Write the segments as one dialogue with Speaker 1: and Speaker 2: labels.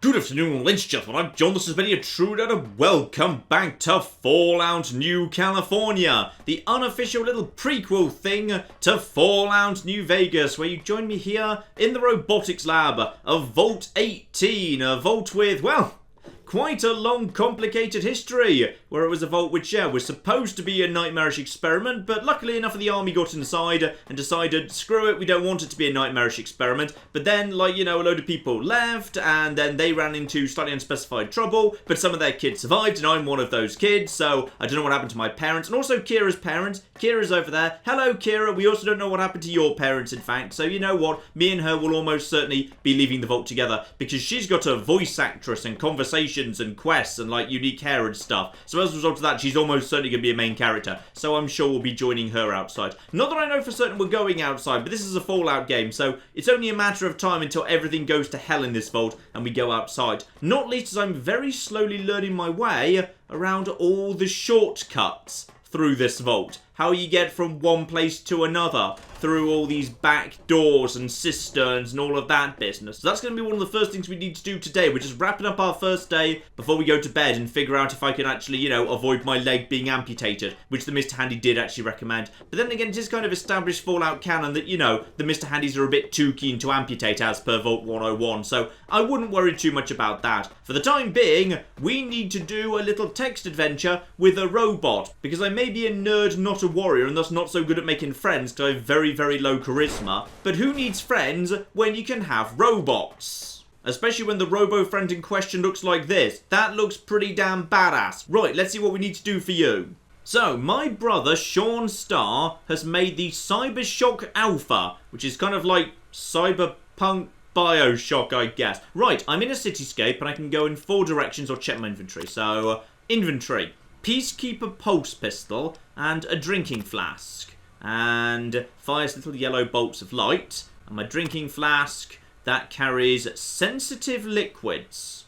Speaker 1: Good afternoon, ladies and gentlemen. I'm John. This has been your True and welcome back to Fallout New California, the unofficial little prequel thing to Fallout New Vegas, where you join me here in the robotics lab of Vault 18, a vault with, well, quite a long, complicated history, where it was a vault which, yeah, was supposed to be a nightmarish experiment, but luckily enough the army got inside and decided, screw it, we don't want it to be a nightmarish experiment. But then, like, you know, a load of people left, and then they ran into slightly unspecified trouble, but some of their kids survived, and I'm one of those kids, so I don't know what happened to my parents, and also Kira's parents. Kira's over there. Hello, Kira. We also don't know what happened to your parents, in fact, so you know what? Me and her will almost certainly be leaving the vault together, because she's got a voice actress and conversations and quests and like unique hair and stuff. So as a result of that, she's almost certainly going to be a main character. So I'm sure we'll be joining her outside. Not that I know for certain we're going outside, but this is a Fallout game, so it's only a matter of time until everything goes to hell in this vault and we go outside. Not least as I'm very slowly learning my way around all the shortcuts through this vault. How you get from one place to another through all these back doors and cisterns and all of that business. So that's going to be one of the first things we need to do today. We're just wrapping up our first day before we go to bed and figure out if I can actually, you know, avoid my leg being amputated, which the Mr. Handy did actually recommend. But then again, it is kind of established Fallout canon that, you know, the Mr. Handys are a bit too keen to amputate as per Vault 101, so I wouldn't worry too much about that. For the time being, we need to do a little text adventure with a robot, because I may be a nerd, not a warrior, and thus not so good at making friends because I have very, very low charisma. But who needs friends when you can have robots? Especially when the robo-friend in question looks like this. That looks pretty damn badass. Right, let's see what we need to do for you. So, my brother, Sean Starr, has made the Cybershock Alpha, which is kind of like Cyberpunk Bioshock, I guess. Right, I'm in a cityscape and I can go in 4 directions or check my inventory. So, inventory. Peacekeeper pulse pistol and a drinking flask, and fires little yellow bolts of light. And my drinking flask, that carries sensitive liquids.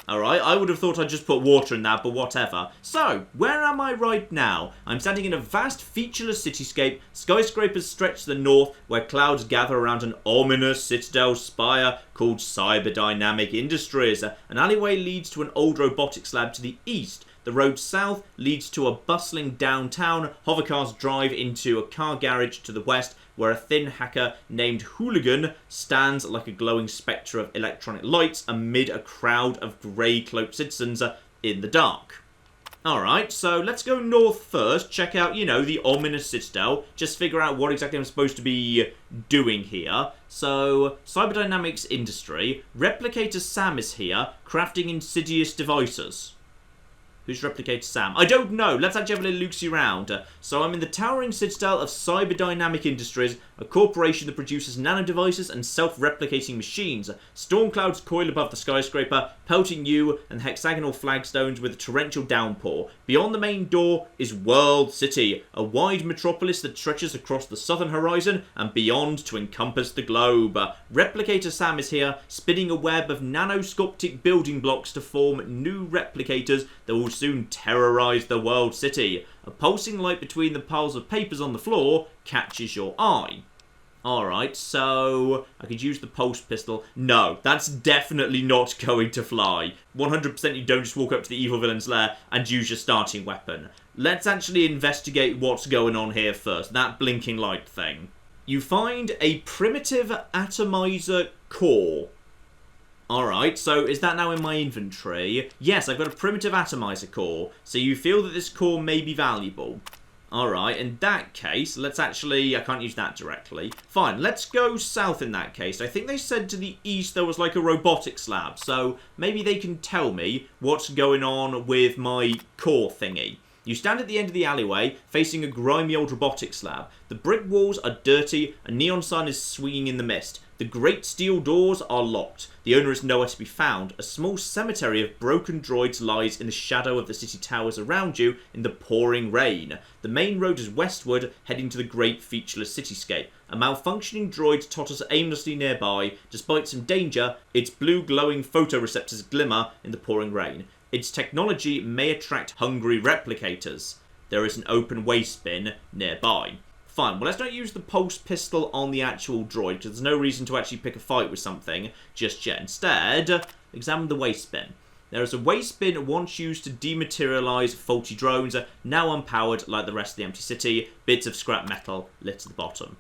Speaker 1: Alright, I would have thought I'd just put water in that, but whatever. So, where am I right now? I'm standing in a vast, featureless cityscape. Skyscrapers stretch to the north, where clouds gather around an ominous citadel spire called Cyberdynamic Industries. An alleyway leads to an old robotics lab to the east. The road south leads to a bustling downtown. Hovercars drive into a car garage to the west, where a thin hacker named Hooligan stands like a glowing spectre of electronic lights amid a crowd of grey-cloaked citizens in the dark. Alright, so let's go north first, check out, you know, the ominous citadel, just figure out what exactly I'm supposed to be doing here. So, Cyberdynamics Industry, Replicator Sam is here, crafting insidious devices. Who's Replicator Sam? I don't know. Let's actually have a little look-see round. So I'm in the towering citadel of Cyberdynamic Industries, a corporation that produces nano-devices and self-replicating machines. Storm clouds coil above the skyscraper, pelting you and hexagonal flagstones with a torrential downpour. Beyond the main door is World City, a wide metropolis that stretches across the southern horizon and beyond to encompass the globe. Replicator Sam is here, spinning a web of nanosculptic building blocks to form new replicators that will soon terrorize the World City. A pulsing light between the piles of papers on the floor catches your eye. Alright, so I could use the pulse pistol. No, that's definitely not going to fly. 100% you don't just walk up to the evil villain's lair and use your starting weapon. Let's actually investigate what's going on here first. That blinking light thing. You find a primitive atomizer core. Alright, so is that now in my inventory? Yes, I've got a primitive atomizer core, so you feel that this core may be valuable. Alright, in that case, let's actually... I can't use that directly. Fine, let's go south in that case. I think they said to the east there was like a robotics lab, so maybe they can tell me what's going on with my core thingy. You stand at the end of the alleyway, facing a grimy old robotics lab. The brick walls are dirty, a neon sign is swinging in the mist. The great steel doors are locked. The owner is nowhere to be found. A small cemetery of broken droids lies in the shadow of the city towers around you in the pouring rain. The main road is westward, heading to the great featureless cityscape. A malfunctioning droid totters aimlessly nearby. Despite some danger, its blue glowing photoreceptors glimmer in the pouring rain. Its technology may attract hungry replicators. There is an open waste bin nearby. Fine, well let's not use the pulse pistol on the actual droid, because there's no reason to actually pick a fight with something just yet. Instead, examine the waste bin. There is a waste bin once used to dematerialise faulty drones, now unpowered like the rest of the empty city, bits of scrap metal lit at the bottom.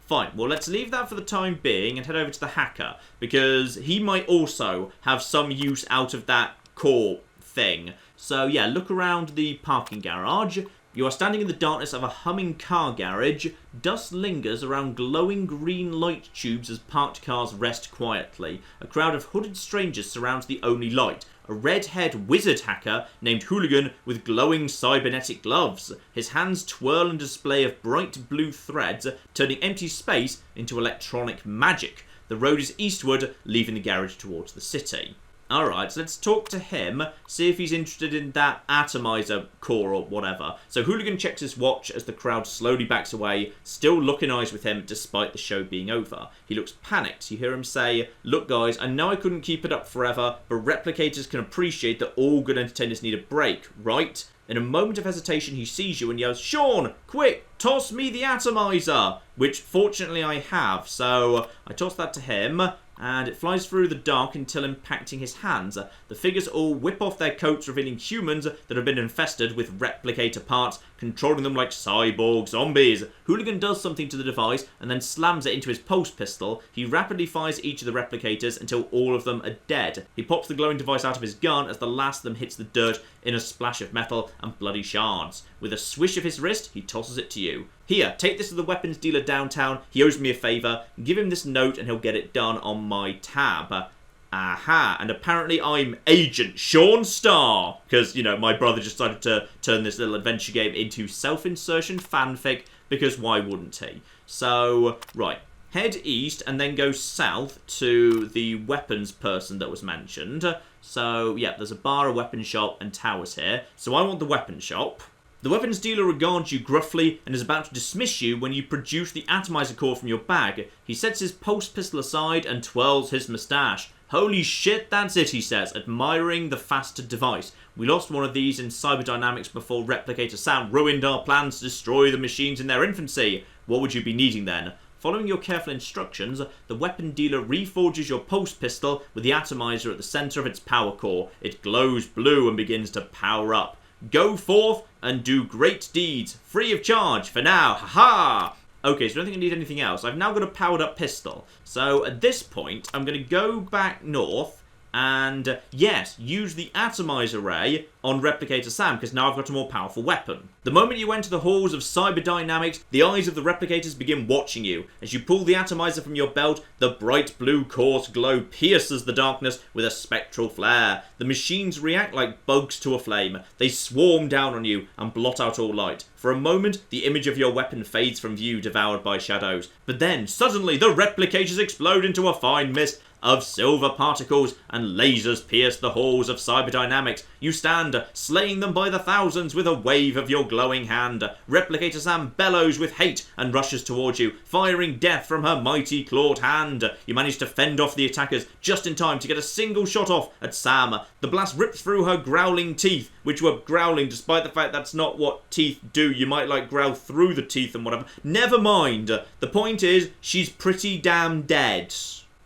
Speaker 1: Fine, well let's leave that for the time being and head over to the hacker, because he might also have some use out of that core thing. So yeah, look around the parking garage. You are standing in the darkness of a humming car garage. Dust lingers around glowing green light tubes as parked cars rest quietly. A crowd of hooded strangers surrounds the only light. A red-haired wizard hacker named Hooligan with glowing cybernetic gloves. His hands twirl and display of bright blue threads, turning empty space into electronic magic. The road is eastward, leaving the garage towards the city. Alright, so let's talk to him, see if he's interested in that atomizer core or whatever. So Hooligan checks his watch as the crowd slowly backs away, still locking eyes with him despite the show being over. He looks panicked. You hear him say, "Look guys, I know I couldn't keep it up forever, but replicators can appreciate that all good entertainers need a break, right?" In a moment of hesitation, he sees you and yells, "Sean, quick, toss me the atomizer!" Which, fortunately, I have, so I toss that to him, and it flies through the dark until impacting his hands. The figures all whip off their coats, revealing humans that have been infested with replicator parts, controlling them like cyborg zombies. Hooligan does something to the device and then slams it into his pulse pistol. He rapidly fires each of the replicators until all of them are dead. He pops the glowing device out of his gun as the last of them hits the dirt in a splash of metal and bloody shards. With a swish of his wrist, he tosses it to you. "Here, take this to the weapons dealer downtown. He owes me a favour. Give him this note and he'll get it done on my tab." Aha, and apparently I'm Agent Sean Starr. Because, you know, my brother just decided to turn this little adventure game into self-insertion fanfic, because why wouldn't he? So, right. Head east and then go south to the weapons person that was mentioned. So, yeah, there's a bar, a weapons shop, and towers here. So I want the weapons shop. The weapons dealer regards you gruffly and is about to dismiss you when you produce the atomizer core from your bag. He sets his pulse pistol aside and twirls his moustache. "Holy shit, that's it," he says, admiring the faster device. "We lost one of these in Cyberdynamics before Replicator Sam ruined our plans to destroy the machines in their infancy. What would you be needing then?" Following your careful instructions, the weapon dealer reforges your pulse pistol with the atomizer at the centre of its power core. It glows blue and begins to power up. "Go forth and do great deeds, free of charge, for now, haha!" Okay, so I don't think I need anything else. I've now got a powered up pistol. So at this point, I'm going to go back north and, yes, use the atomizer ray on Replicator Sam, because now I've got a more powerful weapon. The moment you enter the halls of Cyberdynamics, the eyes of the replicators begin watching you. As you pull the atomizer from your belt, the bright blue core's glow pierces the darkness with a spectral flare. The machines react like bugs to a flame. They swarm down on you and blot out all light. For a moment, the image of your weapon fades from view, devoured by shadows. But then, suddenly, the replicators explode into a fine mist of silver particles, and lasers pierce the halls of Cyberdynamics. You stand, slaying them by the thousands with a wave of your glowing hand. Replicator Sam bellows with hate and rushes towards you, firing death from her mighty clawed hand. You manage to fend off the attackers just in time to get a single shot off at Sam. The blast rips through her growling teeth, which were growling despite the fact that's not what teeth do. You might like growl through the teeth and whatever. Never mind. The point is, she's pretty damn dead.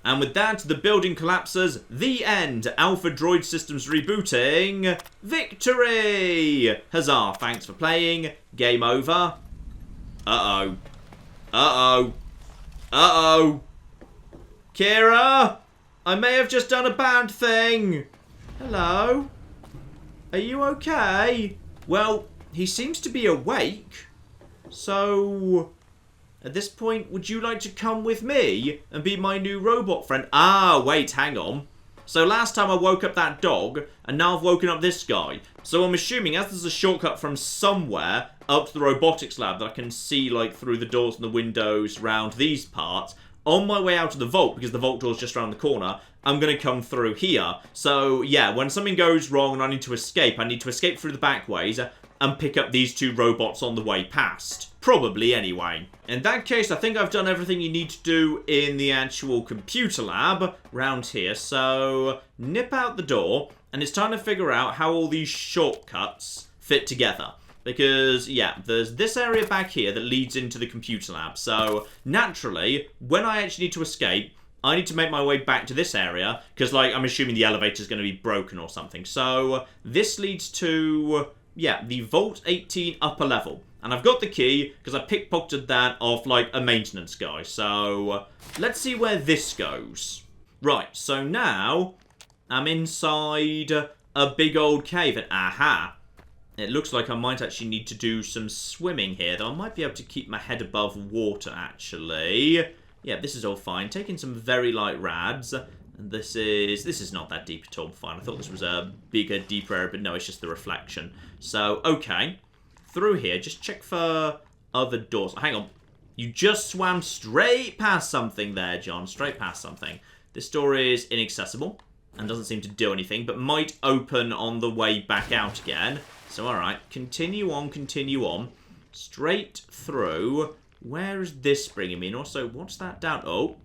Speaker 1: And with that, the building collapses. The end. Alpha Droid Systems rebooting. Victory! Huzzah, thanks for playing. Game over. Uh-oh. Uh-oh. Uh-oh. Kira? I may have just done a bad thing. Hello? Are you okay? Well, he seems to be awake. So, at this point, would you like to come with me and be my new robot friend? Ah, wait, hang on. So last time I woke up that dog, and now I've woken up this guy. So I'm assuming as there's a shortcut from somewhere up to the robotics lab that I can see like through the doors and the windows round these parts, on my way out of the vault, because the vault door's just around the corner, I'm going to come through here. So yeah, when something goes wrong and I need to escape through the back ways and pick up these two robots on the way past. Probably, anyway. In that case, I think I've done everything you need to do in the actual computer lab round here. So, nip out the door, and it's time to figure out how all these shortcuts fit together. Because, yeah, there's this area back here that leads into the computer lab. So, naturally, when I actually need to escape, I need to make my way back to this area, because, like, I'm assuming the elevator's going to be broken or something. So, this leads to, yeah, the Vault 18 upper level. And I've got the key, because I pickpocketed that off, like, a maintenance guy. So, let's see where this goes. Right, so now, I'm inside a big old cave, and aha! It looks like I might actually need to do some swimming here, though I might be able to keep my head above water, actually. Yeah, this is all fine. Taking some very light rads. And this is not that deep at all. Fine. I thought this was a bigger, deeper area, but no, it's just the reflection. So, okay. Through here, just check for other doors. Hang on. You just swam straight past something there, John. Straight past something. This door is inaccessible and doesn't seem to do anything, but might open on the way back out again. So, alright. Continue on. Straight through. Where is this bringing me? And also, what's that down? Oh,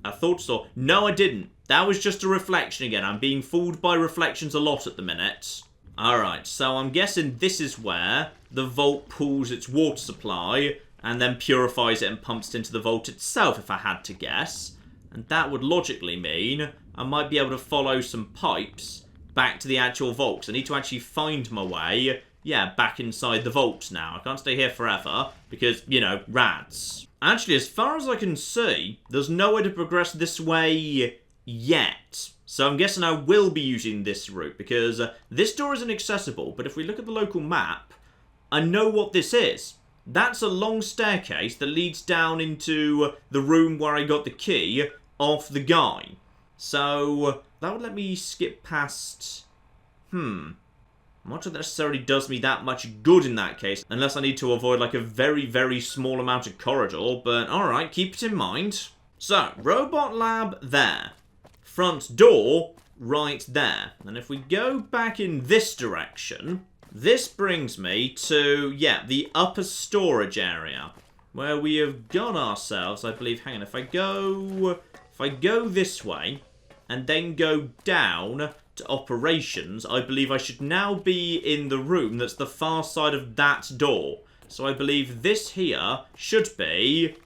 Speaker 1: I thought so. No, I didn't. That was just a reflection again. I'm being fooled by reflections a lot at the minute. Alright, so I'm guessing this is where the vault pulls its water supply and then purifies it and pumps it into the vault itself, if I had to guess. And that would logically mean I might be able to follow some pipes back to the actual vault. I need to actually find my way, yeah, back inside the vault now. I can't stay here forever because, you know, rads. Actually, as far as I can see, there's no way to progress this way yet. So I'm guessing I will be using this route because this door isn't accessible. But if we look at the local map, I know what this is. That's a long staircase that leads down into the room where I got the key off the guy. So that would let me skip past... I'm not sure that necessarily does me that much good in that case, unless I need to avoid like a very, very small amount of corridor, but alright, keep it in mind. So, robot lab there. Front door right there. And if we go back in this direction, this brings me to, yeah, the upper storage area, where we have got ourselves, I believe, hang on, if I go this way, and then go down to operations, I believe I should now be in the room that's the far side of that door. So I believe this here should be,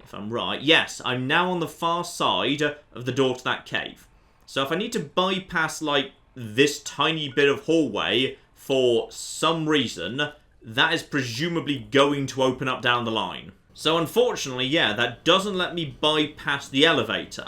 Speaker 1: if I'm right, yes, I'm now on the far side of the door to that cave. So if I need to bypass, like, this tiny bit of hallway for some reason, that is presumably going to open up down the line. So unfortunately, yeah, that doesn't let me bypass the elevator.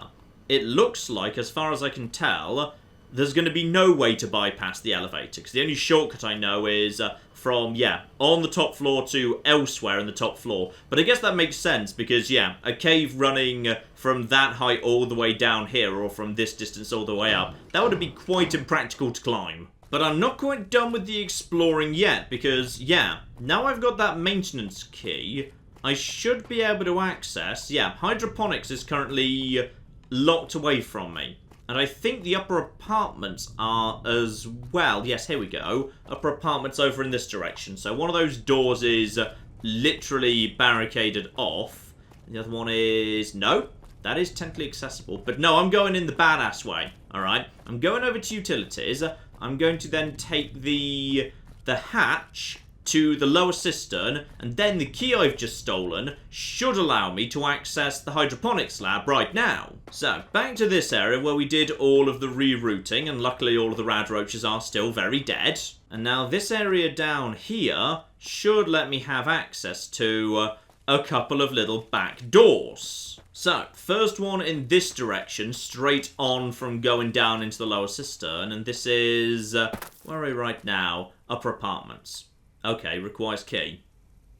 Speaker 1: It looks like, as far as I can tell, there's going to be no way to bypass the elevator, because the only shortcut I know is from, yeah, on the top floor to elsewhere in the top floor. But I guess that makes sense, because, yeah, a cave running from that height all the way down here, or from this distance all the way up, that would be quite impractical to climb. But I'm not quite done with the exploring yet, because, yeah, now I've got that maintenance key, I should be able to access, yeah, hydroponics is currently locked away from me. And I think the upper apartments are as well. Yes, here we go. Upper apartments over in this direction. So one of those doors is literally barricaded off. And the other one is... no, that is technically accessible. But no, I'm going in the badass way. Alright, I'm going over to utilities. I'm going to then take the hatch to the lower cistern, and then the key I've just stolen should allow me to access the hydroponics lab right now. So, back to this area where we did all of the rerouting, and luckily all of the rad roaches are still very dead. And now this area down here should let me have access to a couple of little back doors. So, first one in this direction, straight on from going down into the lower cistern, and this is, where are we right now? Upper apartments. Okay, requires key.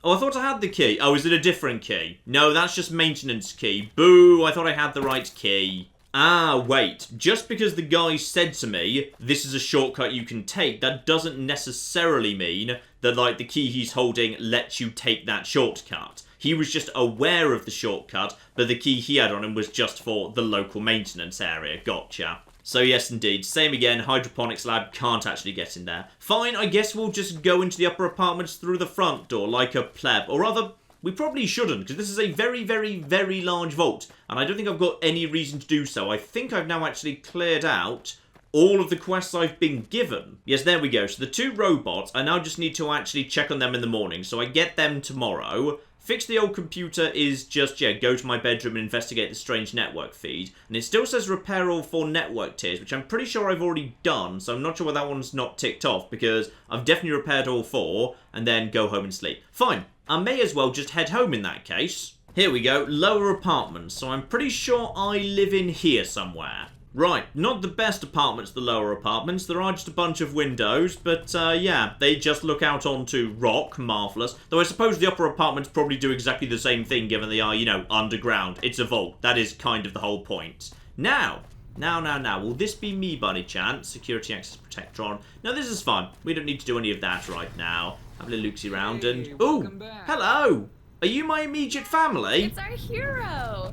Speaker 1: Oh, I thought I had the key. Oh, is it a different key? No, that's just maintenance key. Boo, I thought I had the right key. Ah, wait. Just because the guy said to me, this is a shortcut you can take, that doesn't necessarily mean that, like, the key he's holding lets you take that shortcut. He was just aware of the shortcut, but the key he had on him was just for the local maintenance area. Gotcha. So yes, indeed. Same again, hydroponics lab can't actually get in there. Fine, I guess we'll just go into the upper apartments through the front door like a pleb. Or rather, we probably shouldn't, because this is a very, very, very large vault. And I don't think I've got any reason to do so. I think I've now actually cleared out all of the quests I've been given. Yes, there we go. So the two robots, I now just need to actually check on them in the morning. So I get them tomorrow. Fix the old computer is just, yeah, go to my bedroom and investigate the strange network feed. And it still says repair all 4 network tiers, which I'm pretty sure I've already done, so I'm not sure why that one's not ticked off, because I've definitely repaired all 4, and then go home and sleep. Fine, I may as well just head home in that case. Here we go, lower apartments, so I'm pretty sure I live in here somewhere. Right, not the best apartments, the lower apartments. There are just a bunch of windows, but yeah, they just look out onto rock, marvellous. Though I suppose the upper apartments probably do exactly the same thing, given they are, you know, underground. It's a vault. That is kind of the whole point. Now, will this be me by any chance? Security access protectron. No, this is fine. We don't need to do any of that right now. Have a little loopsy around and... Ooh, hello! Are you my immediate family?
Speaker 2: It's our hero!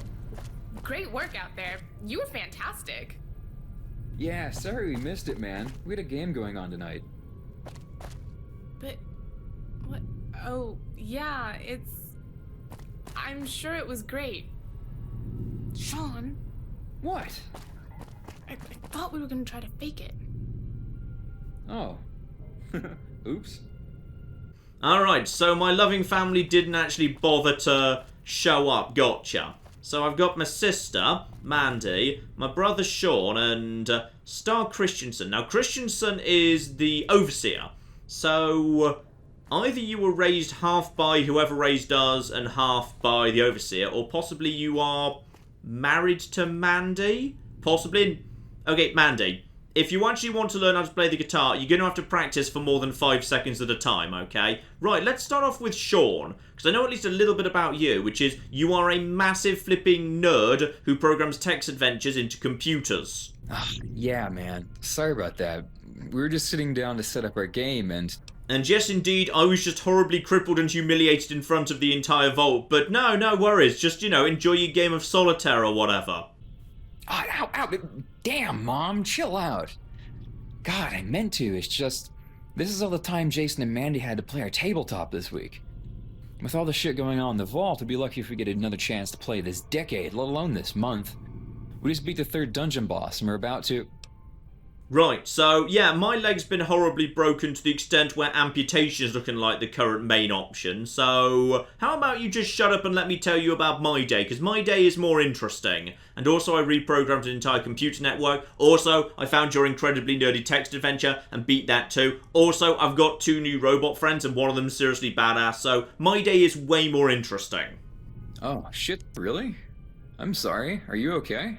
Speaker 2: Great work out there. You were fantastic.
Speaker 3: Yeah, sorry we missed it, man. We had a game going on tonight.
Speaker 2: But... what? Oh, yeah, it's... I'm sure it was great. Sean?
Speaker 3: What?
Speaker 2: I thought we were gonna try to fake it.
Speaker 3: Oh. Oops.
Speaker 1: Alright, so my loving family didn't actually bother to show up. Gotcha. So I've got my sister, Mandy, my brother Sean, and Star Christensen. Now, Christensen is the overseer. So either you were raised half by whoever raised us and half by the overseer, or possibly you are married to Mandy? Possibly. Okay, Mandy. If you actually want to learn how to play the guitar, you're going to have to practice for more than 5 seconds at a time, okay? Right, let's start off with Sean, because I know at least a little bit about you, which is you are a massive flipping nerd who programs text adventures into computers.
Speaker 3: Yeah, man. Sorry about that. We were just sitting down to set up our game and...
Speaker 1: And yes, indeed, I was just horribly crippled and humiliated in front of the entire vault, but no worries, just, you know, enjoy your game of solitaire or whatever.
Speaker 3: Oh, ow. Damn, Mom, chill out. God, I meant to. It's just... This is all the time Jason and Mandy had to play our tabletop this week. With all the shit going on in the vault, we'd be lucky if we get another chance to play this decade, let alone this month. We just beat the 3rd dungeon boss, and we're about to...
Speaker 1: Right, so, yeah, my leg's been horribly broken to the extent where amputation is looking like the current main option, so how about you just shut up and let me tell you about my day, because my day is more interesting. And also I reprogrammed an entire computer network. Also, I found your incredibly nerdy text adventure and beat that too. Also, I've got 2 new robot friends and one of them is seriously badass, so my day is way more interesting.
Speaker 3: Oh, shit, really? I'm sorry, are you okay?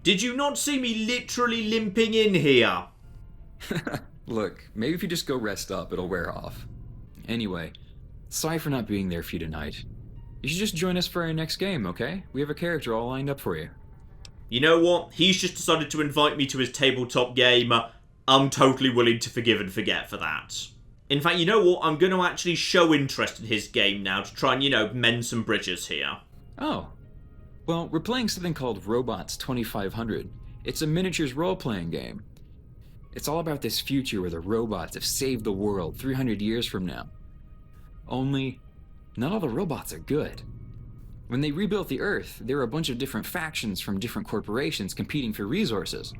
Speaker 1: Did you not see me literally limping in here?
Speaker 3: Look, maybe if you just go rest up, it'll wear off. Anyway, sorry for not being there for you tonight. You should just join us for our next game, okay? We have a character all lined up for you.
Speaker 1: You know what? He's just decided to invite me to his tabletop game. I'm totally willing to forgive and forget for that. In fact, you know what? I'm going to actually show interest in his game now to try and, you know, mend some bridges here.
Speaker 3: Oh. Well, we're playing something called Robots 2500. It's a miniatures role-playing game. It's all about this future where the robots have saved the world 300 years from now. Only, not all the robots are good. When they rebuilt the Earth, there were a bunch of different factions from different corporations competing for resources.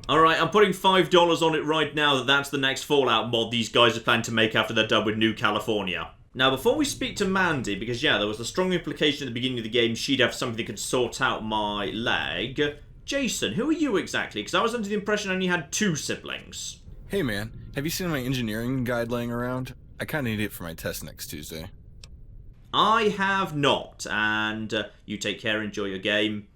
Speaker 1: Alright, I'm putting $5 on it right now that's the next Fallout mod these guys are planning to make after they're done with New California. Now, before we speak to Mandy, because yeah, there was a strong implication at the beginning of the game she'd have something that could sort out my leg. Jason, who are you exactly? Because I was under the impression I only had 2 siblings.
Speaker 4: Hey man, have you seen my engineering guide laying around? I kinda need it for my test next Tuesday.
Speaker 1: I have not, and you take care, enjoy your game.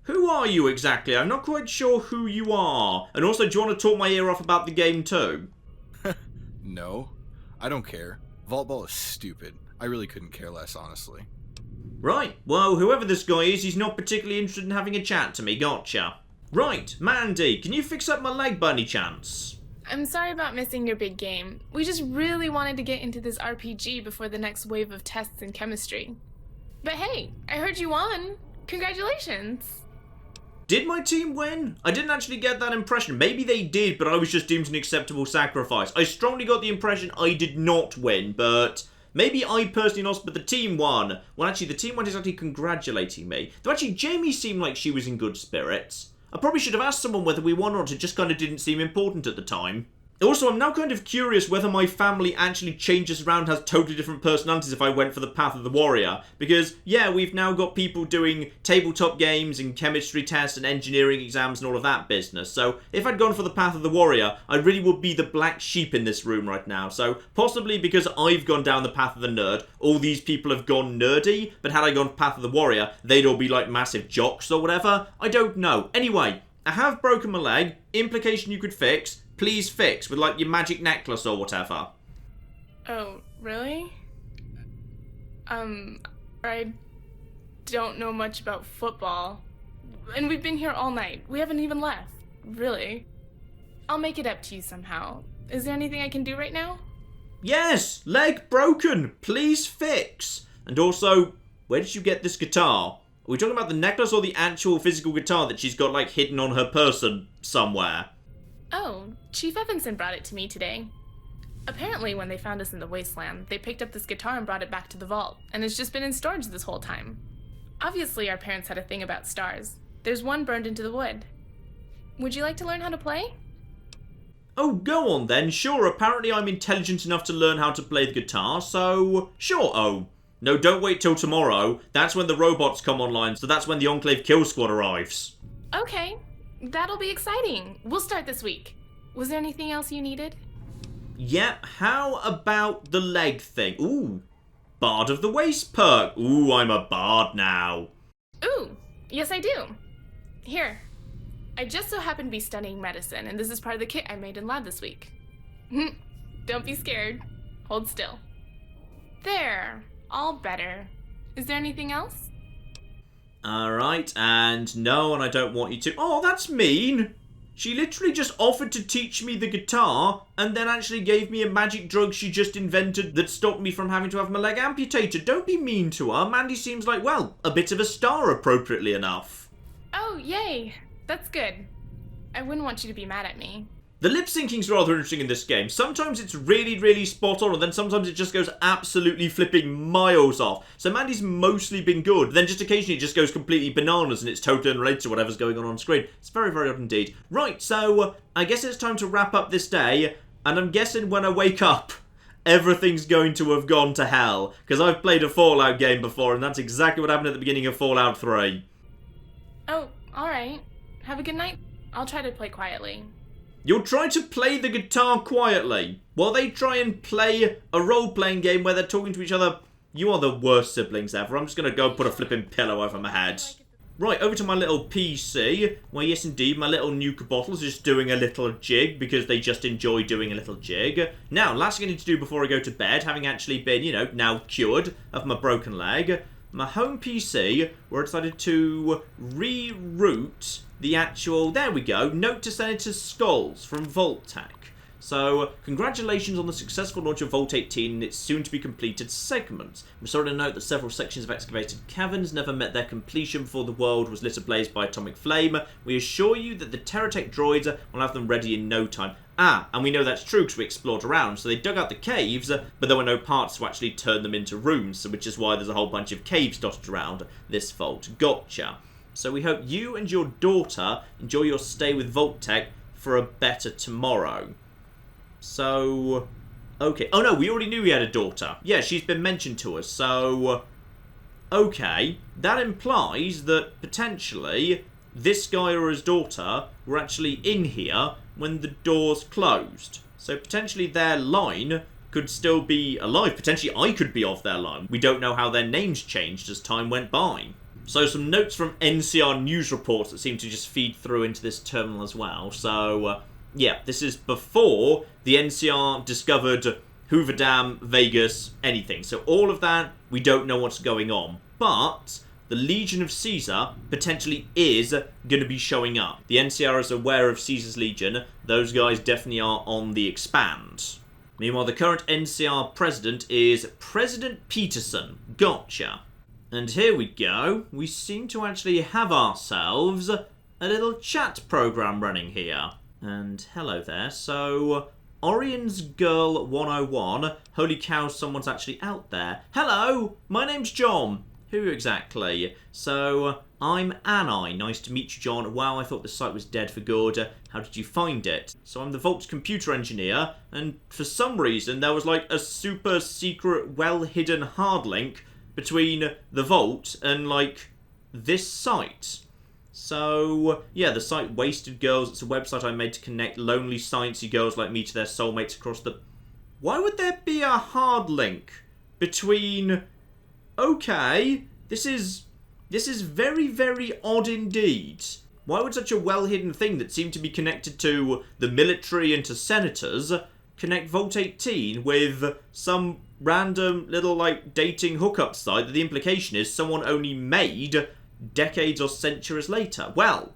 Speaker 1: Who are you exactly? I'm not quite sure who you are. And also, do you want to talk my ear off about the game too?
Speaker 4: No, I don't care. Vault Ball is stupid. I really couldn't care less, honestly.
Speaker 1: Right, well, whoever this guy is, he's not particularly interested in having a chat to me, gotcha. Right, Mandy, can you fix up my leg by any chance?
Speaker 2: I'm sorry about missing your big game. We just really wanted to get into this RPG before the next wave of tests in chemistry. But hey, I heard you won. Congratulations.
Speaker 1: Did my team win? I didn't actually get that impression. Maybe they did, but I was just deemed an acceptable sacrifice. I strongly got the impression I did not win, but maybe I personally lost, but the team won. Well, actually, the team won is actually congratulating me. Though actually, Jamie seemed like she was in good spirits. I probably should have asked someone whether we won or not. It just kind of didn't seem important at the time. Also, I'm now kind of curious whether my family actually changes around, has totally different personalities if I went for the path of the warrior. Because, yeah, we've now got people doing tabletop games and chemistry tests and engineering exams and all of that business. So, if I'd gone for the path of the warrior, I really would be the black sheep in this room right now. So, possibly because I've gone down the path of the nerd, all these people have gone nerdy, but had I gone path of the warrior, they'd all be like massive jocks or whatever. I don't know. Anyway, I have broken my leg. Implication you could fix. Please fix with, like, your magic necklace or whatever.
Speaker 2: Oh, really? I don't know much about football. And we've been here all night. We haven't even left. Really. I'll make it up to you somehow. Is there anything I can do right now?
Speaker 1: Yes! Leg broken! Please fix! And also, where did you get this guitar? Are we talking about the necklace or the actual physical guitar that she's got, like, hidden on her person somewhere?
Speaker 2: Oh, Chief Evanson brought it to me today. Apparently, when they found us in the wasteland, they picked up this guitar and brought it back to the vault, and it's just been in storage this whole time. Obviously, our parents had a thing about stars. There's one burned into the wood. Would you like to learn how to play?
Speaker 1: Oh, go on then. Sure, apparently I'm intelligent enough to learn how to play the guitar, so sure, oh. No, don't wait till tomorrow. That's when the robots come online, so that's when the Enclave kill squad arrives.
Speaker 2: Okay. That'll be exciting. We'll start this week. Was there anything else you needed?
Speaker 1: Yep, how about the leg thing? Ooh, Bard of the Waste perk. Ooh, I'm a bard now.
Speaker 2: Ooh, yes I do. Here. I just so happen to be studying medicine, and this is part of the kit I made in lab this week. Don't be scared. Hold still. There. All better. Is there anything else?
Speaker 1: Alright, and no, and I don't want you to. Oh, that's mean. She literally just offered to teach me the guitar, and then actually gave me a magic drug she just invented that stopped me from having to have my leg amputated. Don't be mean to her. Mandy seems like, well, a bit of a star, appropriately enough.
Speaker 2: Oh, yay. That's good. I wouldn't want you to be mad at me.
Speaker 1: The lip syncing's rather interesting in this game. Sometimes it's really, really spot on, and then sometimes it just goes absolutely flipping miles off. So Mandy's mostly been good. Then just occasionally it just goes completely bananas and it's totally unrelated to whatever's going on screen. It's very, very odd indeed. Right, so I guess it's time to wrap up this day. And I'm guessing when I wake up, everything's going to have gone to hell. Because I've played a Fallout game before, and that's exactly what happened at the beginning of Fallout 3.
Speaker 2: Oh, alright. Have a good night. I'll try to play quietly.
Speaker 1: You'll try to play the guitar quietly, while they try and play a role-playing game where they're talking to each other. You are the worst siblings ever. I'm just going to go put a flipping pillow over my head. Right, over to my little PC, where yes indeed, my little nuka bottle's just doing a little jig, because they just enjoy doing a little jig. Now, last thing I need to do before I go to bed, having actually been, you know, now cured of my broken leg, my home PC, where I decided to reroute the actual, there we go, note to Senator Skulls from Vault-Tec. So, congratulations on the successful launch of Vault 18 and its soon-to-be-completed segments. We're sorry to note that several sections of excavated caverns never met their completion before the world was lit ablaze by atomic flame. We assure you that the Terratech droids will have them ready in no time. Ah, and we know that's true because we explored around, so they dug out the caves, but there were no parts to actually turn them into rooms, which is why there's a whole bunch of caves dotted around this vault. Gotcha. So we hope you and your daughter enjoy your stay with Vault-Tec for a better tomorrow. So, okay. Oh no, we already knew he had a daughter. Yeah, she's been mentioned to us, so, okay. That implies that potentially this guy or his daughter were actually in here when the doors closed. So potentially their line could still be alive. Potentially I could be of their line. We don't know how their names changed as time went by. So some notes from NCR news reports that seem to just feed through into this terminal as well. So, yeah, this is before the NCR discovered Hoover Dam, Vegas, anything. So all of that, we don't know what's going on. But the Legion of Caesar potentially is going to be showing up. The NCR is aware of Caesar's Legion. Those guys definitely are on the expand. Meanwhile, the current NCR president is President Peterson. Gotcha. And here we go. We seem to actually have ourselves a little chat program running here. And hello there. So, Orion's Girl 101. Holy cow, someone's actually out there. Hello, my name's John. Who exactly? So, I'm Anai. Nice to meet you, John. Wow, I thought the site was dead for good. How did you find it? So I'm the Vault's computer engineer, and for some reason there was like a super secret, well-hidden hard link between the Vault and like this site. So, yeah, the site Wasted Girls, it's a website I made to connect lonely sciencey girls like me to their soulmates across the... Why would there be a hard link between... Okay, this is very, very odd indeed. Why would such a well-hidden thing that seemed to be connected to the military and to senators connect Vault 18 with some random little, like, dating hookup site that the implication is someone only made decades or centuries later? Well,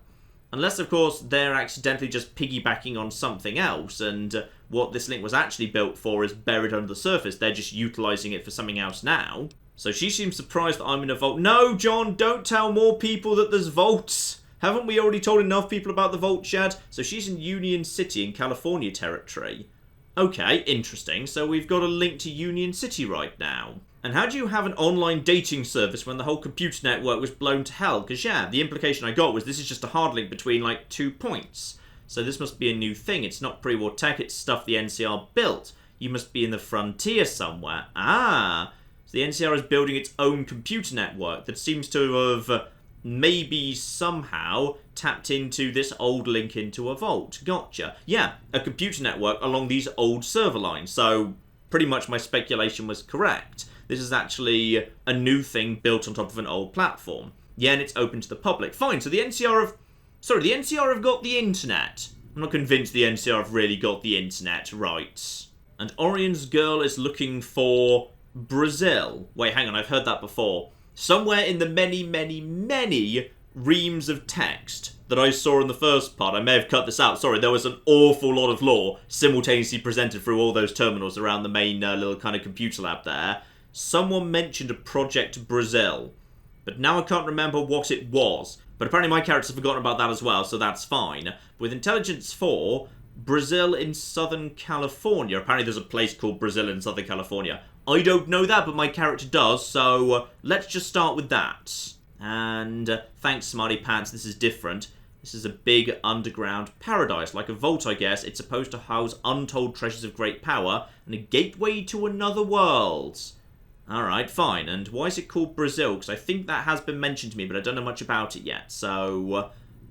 Speaker 1: unless, of course, they're accidentally just piggybacking on something else, and what this link was actually built for is buried under the surface. They're just utilising it for something else now. So she seems surprised that I'm in a vault. No, John, don't tell more people that there's vaults. Haven't we already told enough people about the vault shed? So she's in Union City in California territory. Okay, interesting. So we've got a link to Union City right now. And how do you have an online dating service when the whole computer network was blown to hell? Because, yeah, the implication I got was this is just a hard link between, like, 2 points. So this must be a new thing. It's not pre-war tech, it's stuff the NCR built. You must be in the frontier somewhere. Ah, so the NCR is building its own computer network that seems to have maybe somehow tapped into this old link into a vault. Gotcha. Yeah, a computer network along these old server lines. So pretty much my speculation was correct. This is actually a new thing built on top of an old platform. Yeah, and it's open to the public. Fine, so the NCR have got the internet. I'm not convinced the NCR have really got the internet, right. And Orion's girl is looking for Brazil. Wait, hang on, I've heard that before. Somewhere in the many, many, many reams of text that I saw in the first part, I may have cut this out, sorry, there was an awful lot of lore simultaneously presented through all those terminals around the main little kind of computer lab there. Someone mentioned a Project Brazil, but now I can't remember what it was. But apparently my character's forgotten about that as well, so that's fine. With Intelligence 4, Brazil in Southern California. Apparently there's a place called Brazil in Southern California. I don't know that, but my character does, so let's just start with that. And thanks, Smarty Pants, this is different. This is a big underground paradise, like a vault, I guess. It's supposed to house untold treasures of great power and a gateway to another world. Alright, fine. And why is it called Brazil? Because I think that has been mentioned to me, but I don't know much about it yet. So,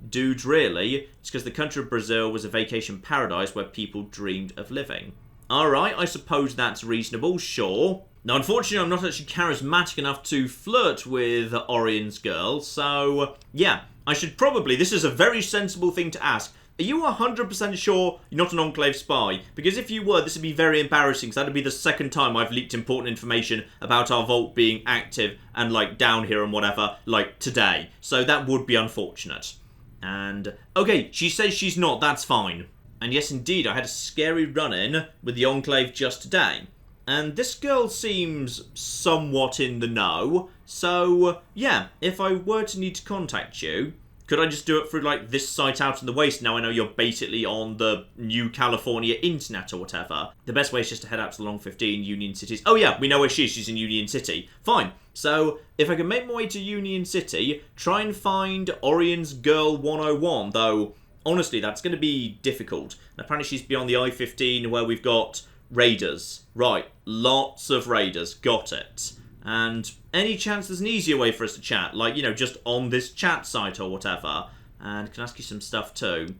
Speaker 1: dude, really? It's because the country of Brazil was a vacation paradise where people dreamed of living. Alright, I suppose that's reasonable, sure. Now, unfortunately, I'm not actually charismatic enough to flirt with Orion's girl, so, yeah, I should probably, this is a very sensible thing to ask. Are you 100% sure you're not an Enclave spy? Because if you were, this would be very embarrassing, because that would be the second time I've leaked important information about our vault being active and, like, down here and whatever, like, today. So that would be unfortunate. And, okay, she says she's not, that's fine. And yes, indeed, I had a scary run-in with the Enclave just today. And this girl seems somewhat in the know. So, yeah, if I were to need to contact you, could I just do it through, like, this site out in the waste? Now I know you're basically on the New California internet or whatever. The best way is just to head out to the Long 15, Union Cities. Oh yeah, we know where she is. She's in Union City. Fine. So, if I can make my way to Union City, try and find Orion's Girl 101, though, honestly, that's going to be difficult. And apparently she's beyond the I-15 where we've got raiders. Right, lots of raiders. Got it. And any chance there's an easier way for us to chat? Like, you know, just on this chat site or whatever. And can I ask you some stuff too?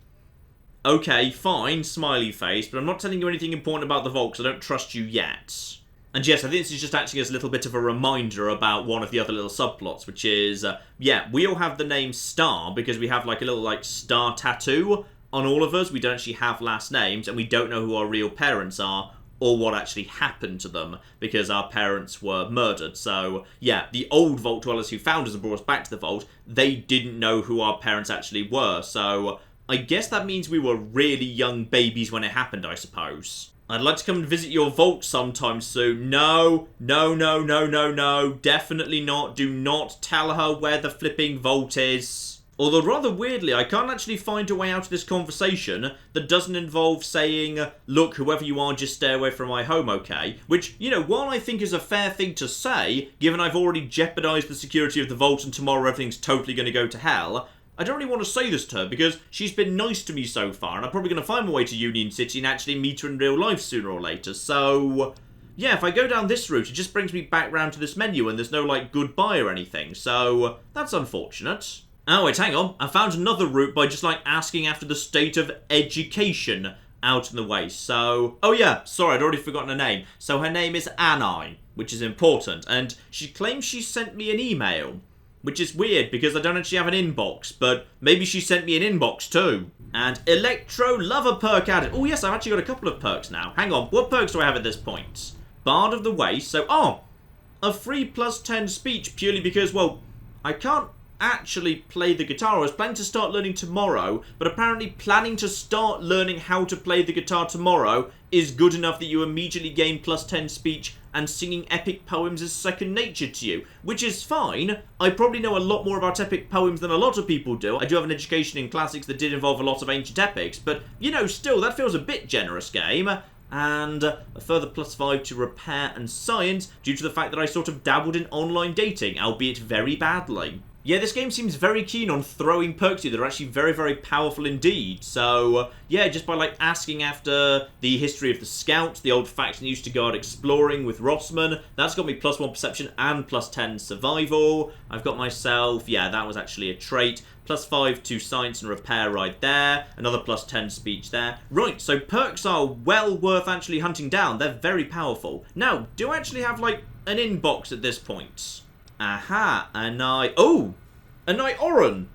Speaker 1: Okay, fine, smiley face, but I'm not telling you anything important about the vault because I don't trust you yet. And yes, I think this is just acting as a little bit of a reminder about one of the other little subplots, which is, yeah, we all have the name Star because we have like a little like star tattoo on all of us. We don't actually have last names and we don't know who our real parents are or what actually happened to them because our parents were murdered. So, yeah, the old Vault Dwellers who found us and brought us back to the Vault, they didn't know who our parents actually were. So, I guess that means we were really young babies when it happened, I suppose. I'd like to come and visit your vault sometime soon. No, no, no, no, no, no. Definitely not. Do not tell her where the flipping vault is. Although rather weirdly, I can't actually find a way out of this conversation that doesn't involve saying, look, whoever you are, just stay away from my home, okay? Which, you know, while I think is a fair thing to say, given I've already jeopardised the security of the vault and tomorrow everything's totally going to go to hell, I don't really want to say this to her because she's been nice to me so far and I'm probably going to find my way to Union City and actually meet her in real life sooner or later, so... yeah, if I go down this route, it just brings me back round to this menu and there's no, like, goodbye or anything, so that's unfortunate. Oh, wait, hang on. I found another route by just, like, asking after the state of education out in the way. So, oh yeah, sorry, I'd already forgotten her name. So her name is Anai, which is important. And she claims she sent me an email, which is weird because I don't actually have an inbox, but maybe she sent me an inbox too. And Electro Lover perk added. Oh yes, I've actually got a couple of perks now. Hang on, what perks do I have at this point? Bard of the Waste. So, oh, a free +10 speech purely because, well, I can't actually play the guitar. I was planning to start learning tomorrow, but apparently planning to start learning how to play the guitar tomorrow is good enough that you immediately gain +10 speech and singing epic poems is second nature to you, which is fine. I probably know a lot more about epic poems than a lot of people do. I do have an education in classics that did involve a lot of ancient epics, but, you know, still, that feels a bit generous, game. And a further +5 to repair and science due to the fact that I sort of dabbled in online dating, albeit very badly. Yeah, this game seems very keen on throwing perks at you that are actually very, very powerful indeed. So, yeah, just by, like, asking after the history of the Scouts, the old faction used to go out exploring with Rossman, that's got me +1 perception and +10 survival. I've got myself, yeah, that was actually a trait, +5 to science and repair right there, another +10 speech there. Right, so perks are well worth actually hunting down, they're very powerful. Now, do I actually have, like, an inbox at this point? Aha, Anai Oren.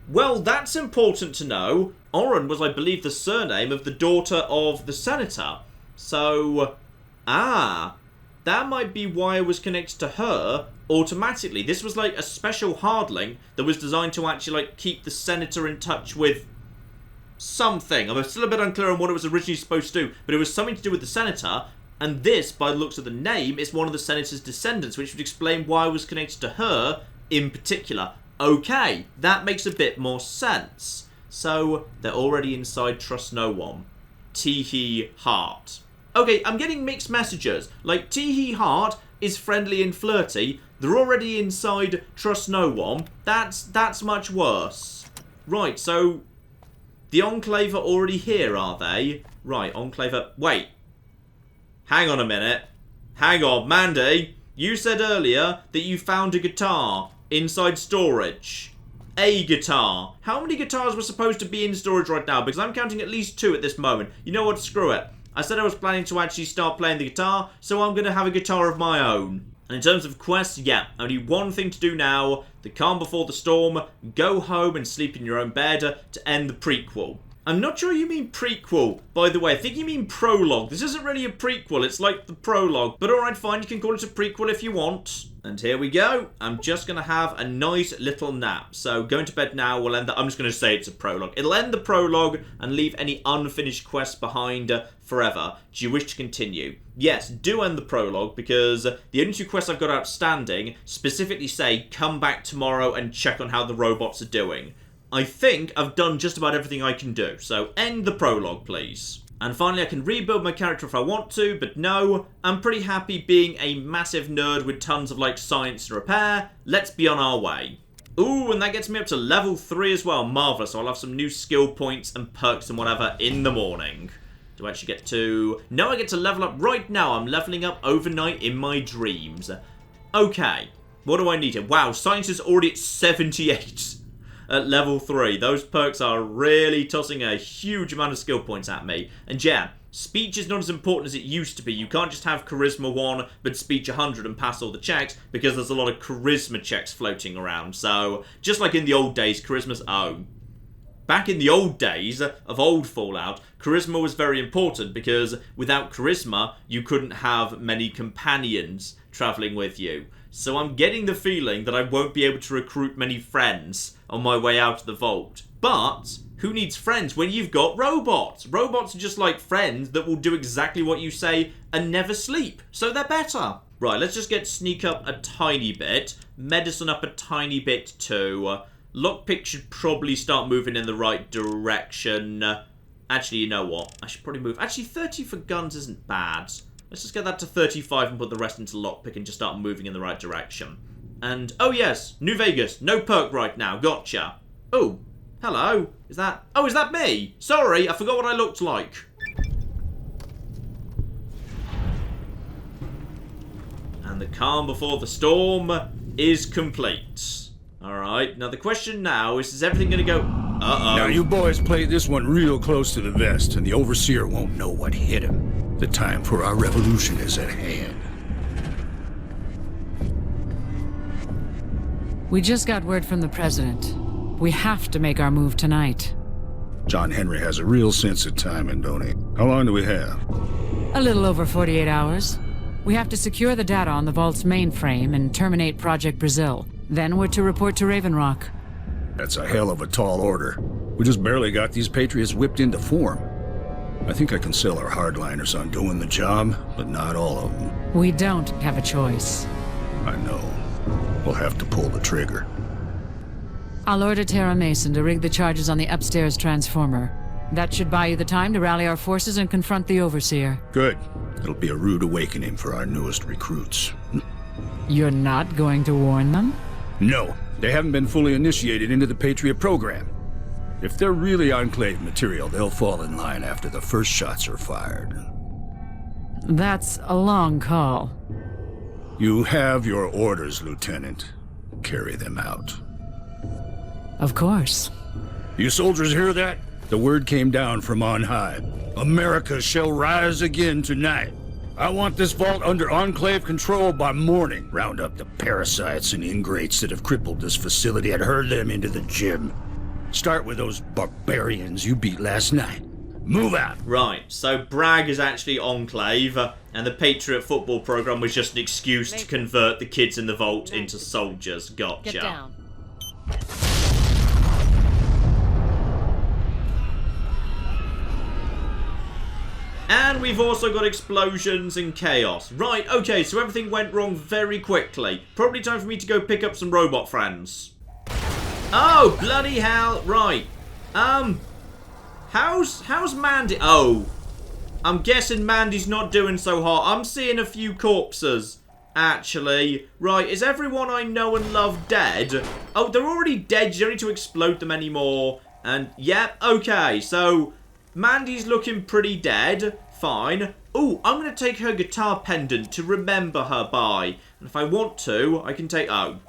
Speaker 1: Well, that's important to know. Oren was, I believe, the surname of the daughter of the senator. So, that might be why I was connected to her automatically. This was like a special hard link that was designed to actually, like, keep the senator in touch with something. I'm still a bit unclear on what it was originally supposed to do, but it was something to do with the senator. And this, by the looks of the name, is one of the senator's descendants, which would explain why I was connected to her in particular. Okay, that makes a bit more sense. So, they're already inside Trust No One. Teehee Heart. Okay, I'm getting mixed messages. Like, Teehee Heart is friendly and flirty. They're already inside Trust No One. That's much worse. Right, so the Enclave are already here, are they? Right, Enclave are... wait. Hang on a minute. Hang on, Mandy. You said earlier that you found a guitar inside storage. A guitar. How many guitars were supposed to be in storage right now? Because I'm counting at least 2 at this moment. You know what? Screw it. I said I was planning to actually start playing the guitar, so I'm going to have a guitar of my own. And in terms of quests, yeah, only one thing to do now. The calm before the storm. Go home and sleep in your own bed to end the prequel. I'm not sure you mean prequel, by the way. I think you mean prologue. This isn't really a prequel, it's like the prologue. But alright, fine, you can call it a prequel if you want. And here we go. I'm just going to have a nice little nap. So going to bed now will end I'm just going to say it's a prologue. It'll end the prologue and leave any unfinished quests behind forever. Do you wish to continue? Yes, do end the prologue because the only 2 quests I've got outstanding specifically say come back tomorrow and check on how the robots are doing. I think I've done just about everything I can do, so end the prologue, please. And finally, I can rebuild my character if I want to, but no, I'm pretty happy being a massive nerd with tons of, like, science and repair. Let's be on our way. Ooh, and that gets me up to level 3 as well. Marvellous, so I'll have some new skill points and perks and whatever in the morning. Do I actually get to... no, I get to level up right now. I'm leveling up overnight in my dreams. Okay, what do I need here? Wow, science is already at 78. At level 3. Those perks are really tossing a huge amount of skill points at me. And yeah, speech is not as important as it used to be. You can't just have charisma 1 but speech 100 and pass all the checks because there's a lot of charisma checks floating around. So, just like in the old days, charisma's back in the old days of old Fallout, charisma was very important because without charisma, you couldn't have many companions traveling with you. So I'm getting the feeling that I won't be able to recruit many friends on my way out of the vault. But who needs friends when you've got robots? Robots are just like friends that will do exactly what you say and never sleep. So they're better. Right, let's just get sneak up a tiny bit. Medicine up a tiny bit too. Lockpick should probably start moving in the right direction. Actually, you know what? I should probably move. Actually, 30 for guns isn't bad. Let's just get that to 35 and put the rest into lockpick and just start moving in the right direction. And, oh yes, New Vegas. No perk right now. Gotcha. Oh, hello. Is that... Oh, is that me? Sorry, I forgot what I looked like. And the calm before the storm is complete. Alright, now the question now is everything going to go... Uh-oh.
Speaker 5: Now you boys played this one real close to the vest, and the Overseer won't know what hit him. The time for our revolution is at hand.
Speaker 6: We just got word from the President. We have to make our move tonight.
Speaker 5: John Henry has a real sense of timing, don't he? How long do we have?
Speaker 6: A little over 48 hours. We have to secure the data on the Vault's mainframe and terminate Project Brazil. Then we're to report to Raven Rock.
Speaker 5: That's a hell of a tall order. We just barely got these Patriots whipped into form. I think I can sell our hardliners on doing the job, but not all of them.
Speaker 6: We don't have a choice.
Speaker 5: I know. We'll have to pull the trigger.
Speaker 6: I'll order Tara Mason to rig the charges on the upstairs transformer. That should buy you the time to rally our forces and confront the Overseer.
Speaker 5: Good. It'll be a rude awakening for our newest recruits.
Speaker 6: You're not going to warn them?
Speaker 5: No, they haven't been fully initiated into the Patriot program. If they're really Enclave material, they'll fall in line after the first shots are fired.
Speaker 6: That's a long call.
Speaker 5: You have your orders, Lieutenant. Carry them out.
Speaker 6: Of course.
Speaker 5: You soldiers hear that? The word came down from on high. America shall rise again tonight. I want this vault under Enclave control by morning. Round up the parasites and ingrates that have crippled this facility and herd them into the gym. Start with those barbarians you beat last night. Move out.
Speaker 1: Right, so Bragg is actually Enclave, and the Patriot football program was just an excuse to convert the kids in the vault into soldiers. Gotcha.
Speaker 7: Get down.
Speaker 1: And we've also got explosions and chaos. Right, okay, so everything went wrong very quickly. Probably time for me to go pick up some robot friends. Oh, bloody hell. Right. How's Mandy? Oh. I'm guessing Mandy's not doing so hot. I'm seeing a few corpses, actually. Right, is everyone I know and love dead? Oh, they're already dead. You don't need to explode them anymore. And, yep, okay, so... Mandy's looking pretty dead. Fine. Ooh, I'm going to take her guitar pendant to remember her by. And if I want to, I can take... Oh.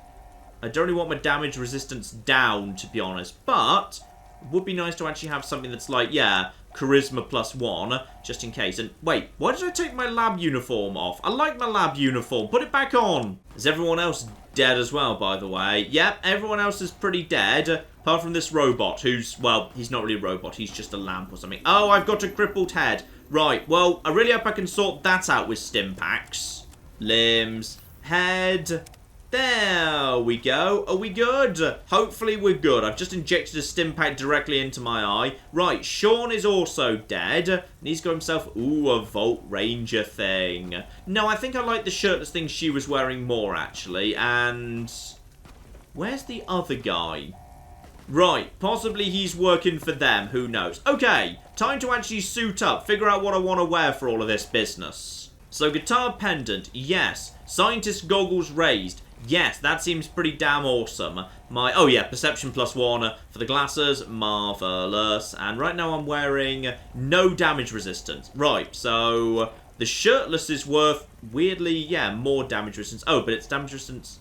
Speaker 1: I don't really want my damage resistance down, to be honest. But it would be nice to actually have something that's like, yeah, charisma +1, just in case. And wait, why did I take my lab uniform off? I like my lab uniform. Put it back on. Is everyone else dead as well, by the way? Yep, everyone else is pretty dead. Apart from this robot who's, well, he's not really a robot. He's just a lamp or something. Oh, I've got a crippled head. Right, well, I really hope I can sort that out with stim packs. Limbs, head. There we go. Are we good? Hopefully we're good. I've just injected a stim pack directly into my eye. Right, Sean is also dead. And he's got himself, ooh, a Volt Ranger thing. No, I think I like the shirtless thing she was wearing more, actually. And where's the other guy? Right, possibly he's working for them. Who knows? Okay, time to actually suit up. Figure out what I want to wear for all of this business. So, guitar pendant, yes. Scientist goggles raised. Yes, that seems pretty damn awesome. Oh yeah, perception +1 for the glasses, marvellous. And right now I'm wearing no damage resistance. Right, so the shirtless is worth, weirdly, yeah, more damage resistance. Oh, but it's damage resistance.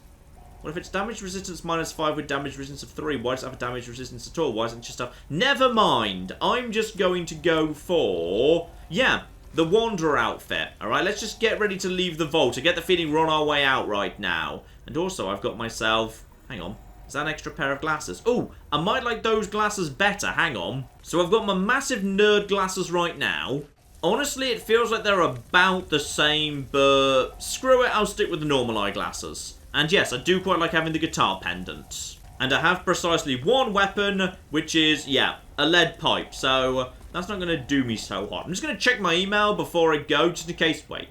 Speaker 1: What if it's damage resistance -5 with damage resistance of 3? Why does it have a damage resistance at all? Why isn't it just a... Never mind, I'm just going to go for, yeah, the Wanderer outfit. Alright, let's just get ready to leave the vault. I get the feeling we're on our way out right now. And also, I've got myself... Hang on. Is that an extra pair of glasses? Oh, I might like those glasses better. Hang on. So I've got my massive nerd glasses right now. Honestly, it feels like they're about the same, but... Screw it, I'll stick with the normal eyeglasses. And yes, I do quite like having the guitar pendant. And I have precisely one weapon, which is, yeah, a lead pipe. So... That's not going to do me so hot. I'm just going to check my email before I go, just in case. Wait.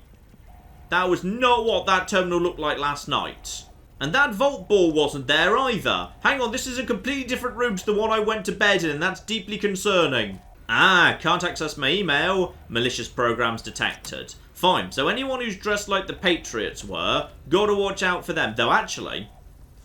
Speaker 1: That was not what that terminal looked like last night. And that vault ball wasn't there either. Hang on, this is a completely different room to the one I went to bed in, and that's deeply concerning. Ah, can't access my email. Malicious programs detected. Fine, so anyone who's dressed like the Patriots were, gotta watch out for them. Though actually,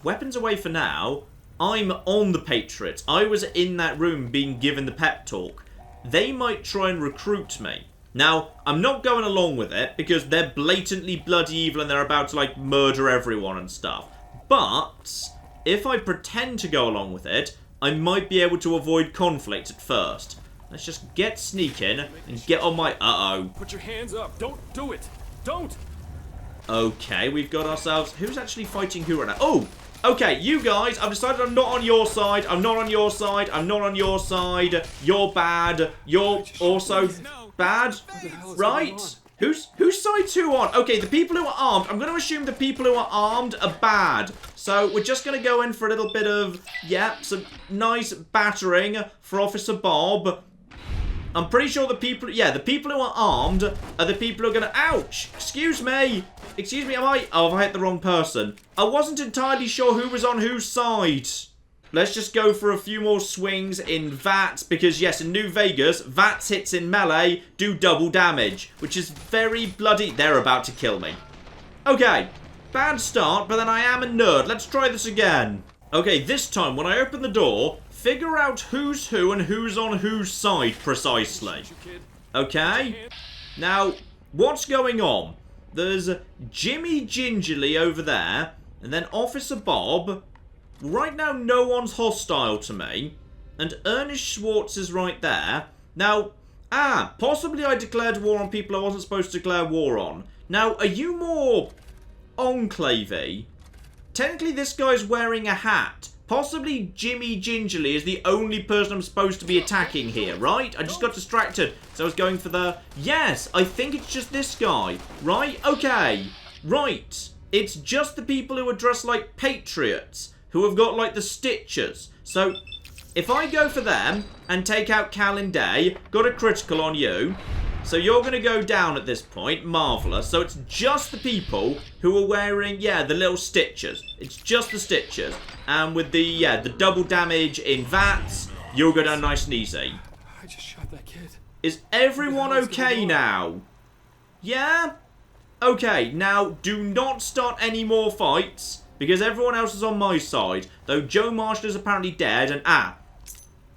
Speaker 1: weapons away for now. I'm on the Patriots. I was in that room being given the pep talk. They might try and recruit me. Now, I'm not going along with it because they're blatantly bloody evil and they're about to, like, murder everyone and stuff. But if I pretend to go along with it, I might be able to avoid conflict at first. Let's just get sneaking and get on my... Uh-oh.
Speaker 7: Put your hands up. Don't do it. Don't.
Speaker 1: Okay, we've got ourselves... Who's actually fighting who right now? Oh! Okay, you guys, I've decided I'm not on your side. I'm not on your side. I'm not on your side. You're bad. You're also bad. Right? Whose side's who on? Okay, the people who are armed. I'm going to assume the people who are armed are bad. So we're just going to go in for a little bit of, yeah, some nice battering for Officer Bob. I'm pretty sure the people who are armed are the people who are going to... Ouch! Excuse me, am I... Oh, have I hit the wrong person? I wasn't entirely sure who was on whose side. Let's just go for a few more swings in VATS, because yes, in New Vegas, VATS hits in melee do double damage, which is very bloody... They're about to kill me. Okay, bad start, but then I am a nerd. Let's try this again. Okay, this time, when I open the door... Figure out who's who and who's on whose side precisely. Okay? Now, what's going on? There's Jimmy Gingerly over there, and then Officer Bob. Right now, no one's hostile to me. And Ernest Schwartz is right there. Now, possibly I declared war on people I wasn't supposed to declare war on. Now, are you more Enclave-y? Technically, this guy's wearing a hat. Possibly Jimmy Gingerly is the only person I'm supposed to be attacking here, right? I just got distracted, so I was going for the... Yes, I think it's just this guy, right? Okay, right. It's just the people who are dressed like Patriots, who have got, like, the stitches. So, if I go for them and take out Cal and Day, got a critical on you... So you're going to go down at this point. Marvellous. So it's just the people who are wearing, yeah, the little stitches. It's just the stitches. And with the, yeah, the double damage in VATS, you'll go down nice and easy.
Speaker 7: I just shot that kid.
Speaker 1: Is everyone okay now? Yeah? Okay, now do not start any more fights, because everyone else is on my side. Though Joe Marshall is apparently dead, and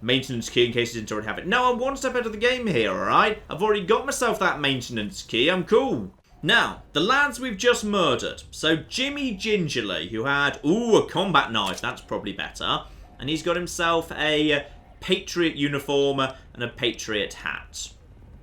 Speaker 1: maintenance key in case you didn't already have it. No, I'm one step out of the game here, alright? I've already got myself that maintenance key. I'm cool. Now, the lads we've just murdered. So, Jimmy Gingerly, who had, a combat knife. That's probably better. And he's got himself a Patriot uniform and a Patriot hat.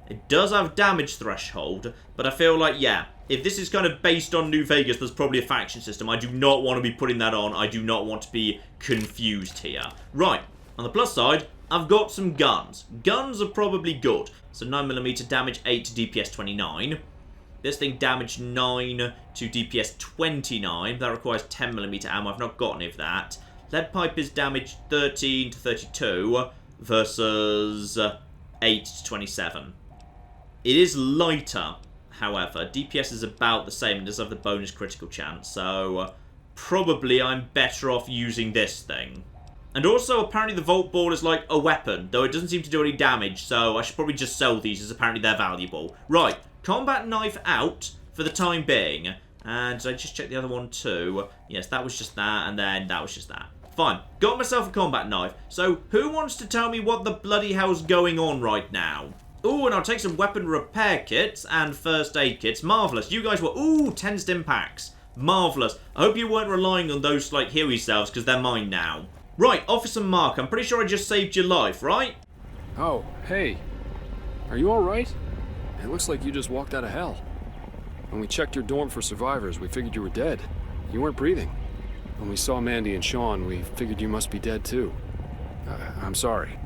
Speaker 1: It does have damage threshold, but I feel like, yeah, if this is kind of based on New Vegas, there's probably a faction system. I do not want to be putting that on. I do not want to be confused here. Right. On the plus side, I've got some guns. Guns are probably good. So 9mm damage 8 to DPS 29. This thing damage 9 to DPS 29. That requires 10mm ammo. I've not got any of that. Lead pipe is damage 13 to 32 versus 8 to 27. It is lighter, however. DPS is about the same and does have the bonus critical chance. So probably I'm better off using this thing. And also, apparently the Volt Ball is like a weapon, though it doesn't seem to do any damage, so I should probably just sell these as apparently they're valuable. Right, combat knife out for the time being. And I just checked the other one too. Yes, that was just that, and then that was just that. Fine, got myself a combat knife. So, who wants to tell me what the bloody hell's going on right now? Ooh, and I'll take some weapon repair kits and first aid kits. Marvellous. You guys were, 10 stim packs. Marvellous. I hope you weren't relying on those, like, heal yourselves, because they're mine now. Right, Officer Mark, I'm pretty sure I just saved your life, right?
Speaker 7: Oh, hey. Are you alright? It looks like you just walked out of hell. When we checked your dorm for survivors, we figured you were dead. You weren't breathing. When we saw Mandy and Sean, we figured you must be dead too. I'm sorry.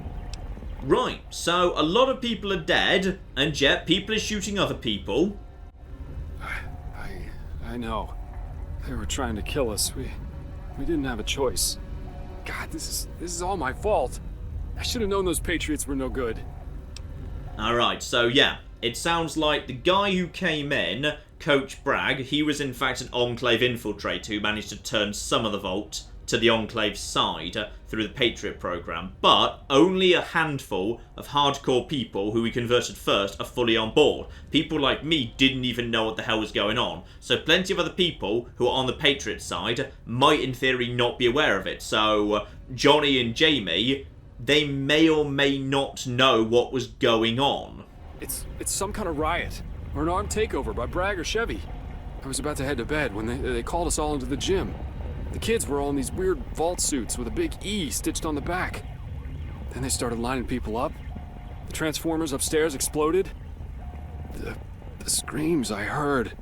Speaker 1: Right, so a lot of people are dead, and yet people are shooting other people.
Speaker 7: I know. They were trying to kill us. We didn't have a choice. God, this is all my fault. I should have known those Patriots were no good.
Speaker 1: Alright, so yeah, it sounds like the guy who came in Coach Bragg, he was in fact an Enclave infiltrator who managed to turn some of the Vault to the Enclave side through the Patriot program, but only a handful of hardcore people who we converted first are fully on board. People like me didn't even know what the hell was going on, so plenty of other people who are on the Patriot side might in theory not be aware of it. So Johnny and Jamie, they may or may not know what was going on.
Speaker 7: It's some kind of riot, or an armed takeover by Bragg or Chevy. I was about to head to bed when they called us all into the gym. The kids were all in these weird vault suits with a big E stitched on the back. Then they started lining people up. The transformers upstairs exploded. The screams I heard.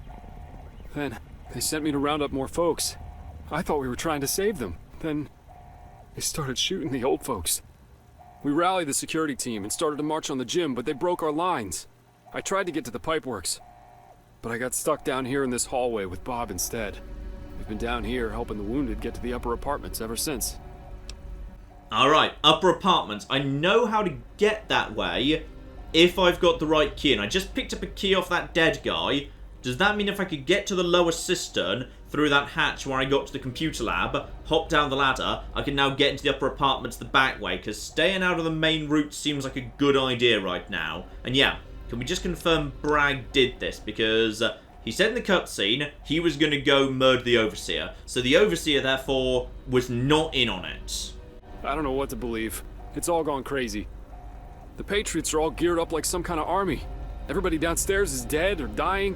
Speaker 7: Then they sent me to round up more folks. I thought we were trying to save them. Then they started shooting the old folks. We rallied the security team and started to march on the gym, but they broke our lines. I tried to get to the pipeworks, but I got stuck down here in this hallway with Bob instead. We've been down here helping the wounded get to the upper apartments ever since.
Speaker 1: Alright, upper apartments. I know how to get that way if I've got the right key. And I just picked up a key off that dead guy. Does that mean if I could get to the lower cistern through that hatch where I got to the computer lab, hop down the ladder, I can now get into the upper apartments the back way? Because staying out of the main route seems like a good idea right now. And yeah, can we just confirm Bragg did this? Because he said in the cutscene he was going to go murder the Overseer. So the Overseer, therefore, was not in on it.
Speaker 7: I don't know what to believe. It's all gone crazy. The Patriots are all geared up like some kind of army. Everybody downstairs is dead or dying.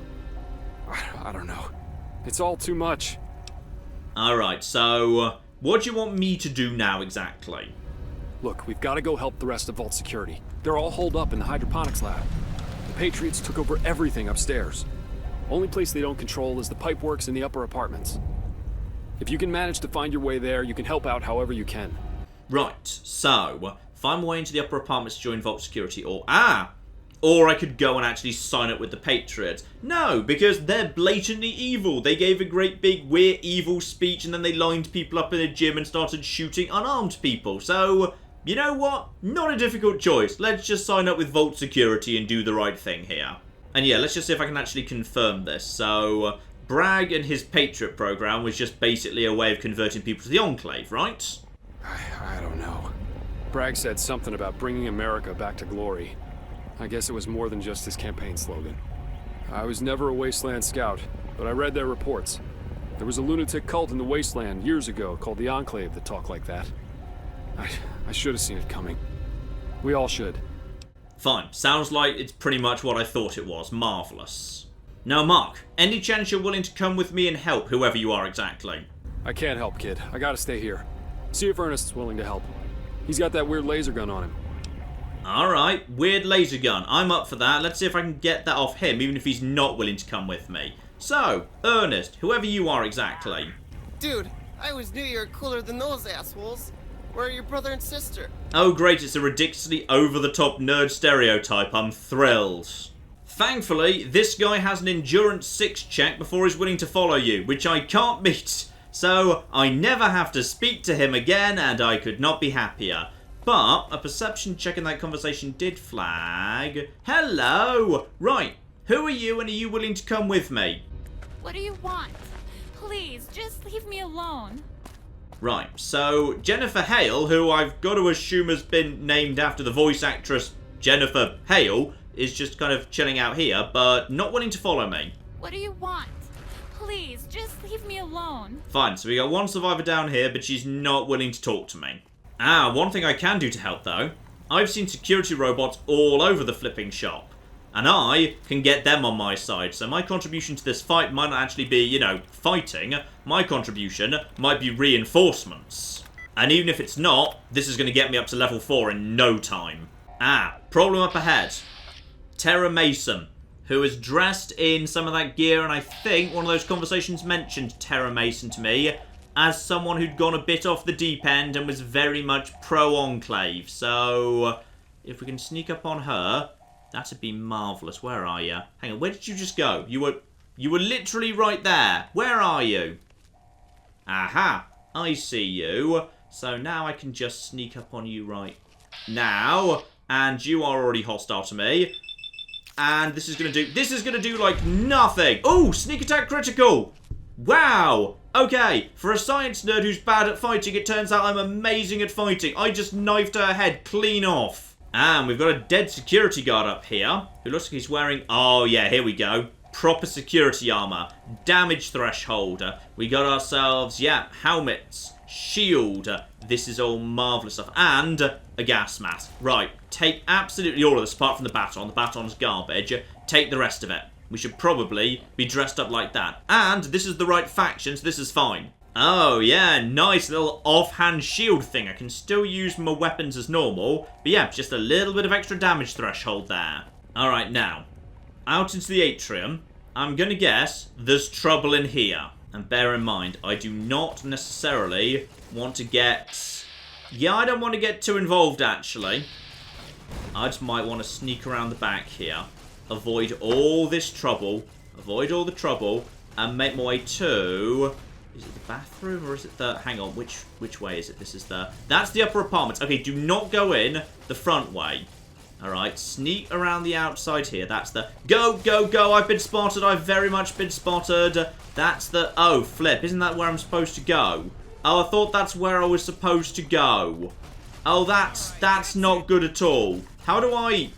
Speaker 7: I don't know. It's all too much.
Speaker 1: Alright, so what do you want me to do now exactly?
Speaker 7: Look, we've got to go help the rest of Vault Security. They're all holed up in the hydroponics lab. The Patriots took over everything upstairs. Only place they don't control is the pipeworks in the upper apartments. If you can manage to find your way there, you can help out however you can.
Speaker 1: Right, so find my way into the upper apartments to join Vault Security, or I could go and actually sign up with the Patriots. No, because they're blatantly evil. They gave a great big we're evil speech and then they lined people up in a gym and started shooting unarmed people. So, you know what? Not a difficult choice. Let's just sign up with Vault Security and do the right thing here. And yeah, let's just see if I can actually confirm this. So, Bragg and his Patriot program was just basically a way of converting people to the Enclave, right?
Speaker 7: I don't know. Bragg said something about bringing America back to glory. I guess it was more than just his campaign slogan. I was never a Wasteland scout, but I read their reports. There was a lunatic cult in the Wasteland years ago called the Enclave that talked like that. I should have seen it coming. We all should.
Speaker 1: Fine. Sounds like it's pretty much what I thought it was. Marvellous. Now, Mark, any chance you're willing to come with me and help, whoever you are exactly?
Speaker 7: I can't help, kid. I gotta stay here. See if Ernest's willing to help. He's got that weird laser gun on him.
Speaker 1: Alright, weird laser gun. I'm up for that. Let's see if I can get that off him, even if he's not willing to come with me. So, Ernest, whoever you are exactly.
Speaker 8: Dude, I always knew you were cooler than those assholes. Where are your brother and sister?
Speaker 1: Oh great, it's a ridiculously over-the-top nerd stereotype. I'm thrilled. Thankfully, this guy has an Endurance 6 check before he's willing to follow you, which I can't meet. So, I never have to speak to him again, and I could not be happier. But a perception check in that conversation did flag. Hello! Right, who are you and are you willing to come with me?
Speaker 9: What do you want? Please, just leave me alone.
Speaker 1: Right, so Jennifer Hale, who I've got to assume has been named after the voice actress Jennifer Hale, is just kind of chilling out here, but not willing to follow me.
Speaker 9: What do you want? Please, just leave me alone.
Speaker 1: Fine, so we got one survivor down here, but she's not willing to talk to me. One thing I can do to help though. I've seen security robots all over the flipping shop. And I can get them on my side. So my contribution to this fight might not actually be, you know, fighting. My contribution might be reinforcements. And even if it's not, this is going to get me up to level 4 in no time. Problem up ahead. Terra Mason, who is dressed in some of that gear, and I think one of those conversations mentioned Terra Mason to me as someone who'd gone a bit off the deep end and was very much pro-Enclave. So, if we can sneak up on her, that'd be marvellous. Where are you? Hang on, where did you just go? You were literally right there. Where are you? Aha, I see you. So now I can just sneak up on you right now. And you are already hostile to me. And this is going to do like nothing. Oh, sneak attack critical. Wow. Okay, for a science nerd who's bad at fighting, it turns out I'm amazing at fighting. I just knifed her head clean off. And we've got a dead security guard up here, who looks like he's wearing... Oh, yeah, here we go. Proper security armor. Damage threshold. We got ourselves, yeah, helmets. Shield. This is all marvellous stuff. And a gas mask. Right, take absolutely all of this, apart from the baton. The baton's garbage. Take the rest of it. We should probably be dressed up like that. And this is the right faction, so this is fine. Oh, yeah, nice little offhand shield thing. I can still use my weapons as normal. But yeah, just a little bit of extra damage threshold there. Alright, now, out into the atrium. I'm going to guess there's trouble in here. And bear in mind, I do not necessarily want to get... Yeah, I don't want to get too involved, actually. I just might want to sneak around the back here. Avoid all this trouble. Avoid all the trouble. And make my way to... Is it the bathroom or is it the... Hang on, which way is it? This is the... That's the upper apartments. Okay, do not go in the front way. Alright, sneak around the outside here. That's the... Go, go, go! I've been spotted. I've very much been spotted. That's the... Oh, flip. Isn't that where I'm supposed to go? Oh, I thought that's where I was supposed to go. Oh, that's not good at all. How do I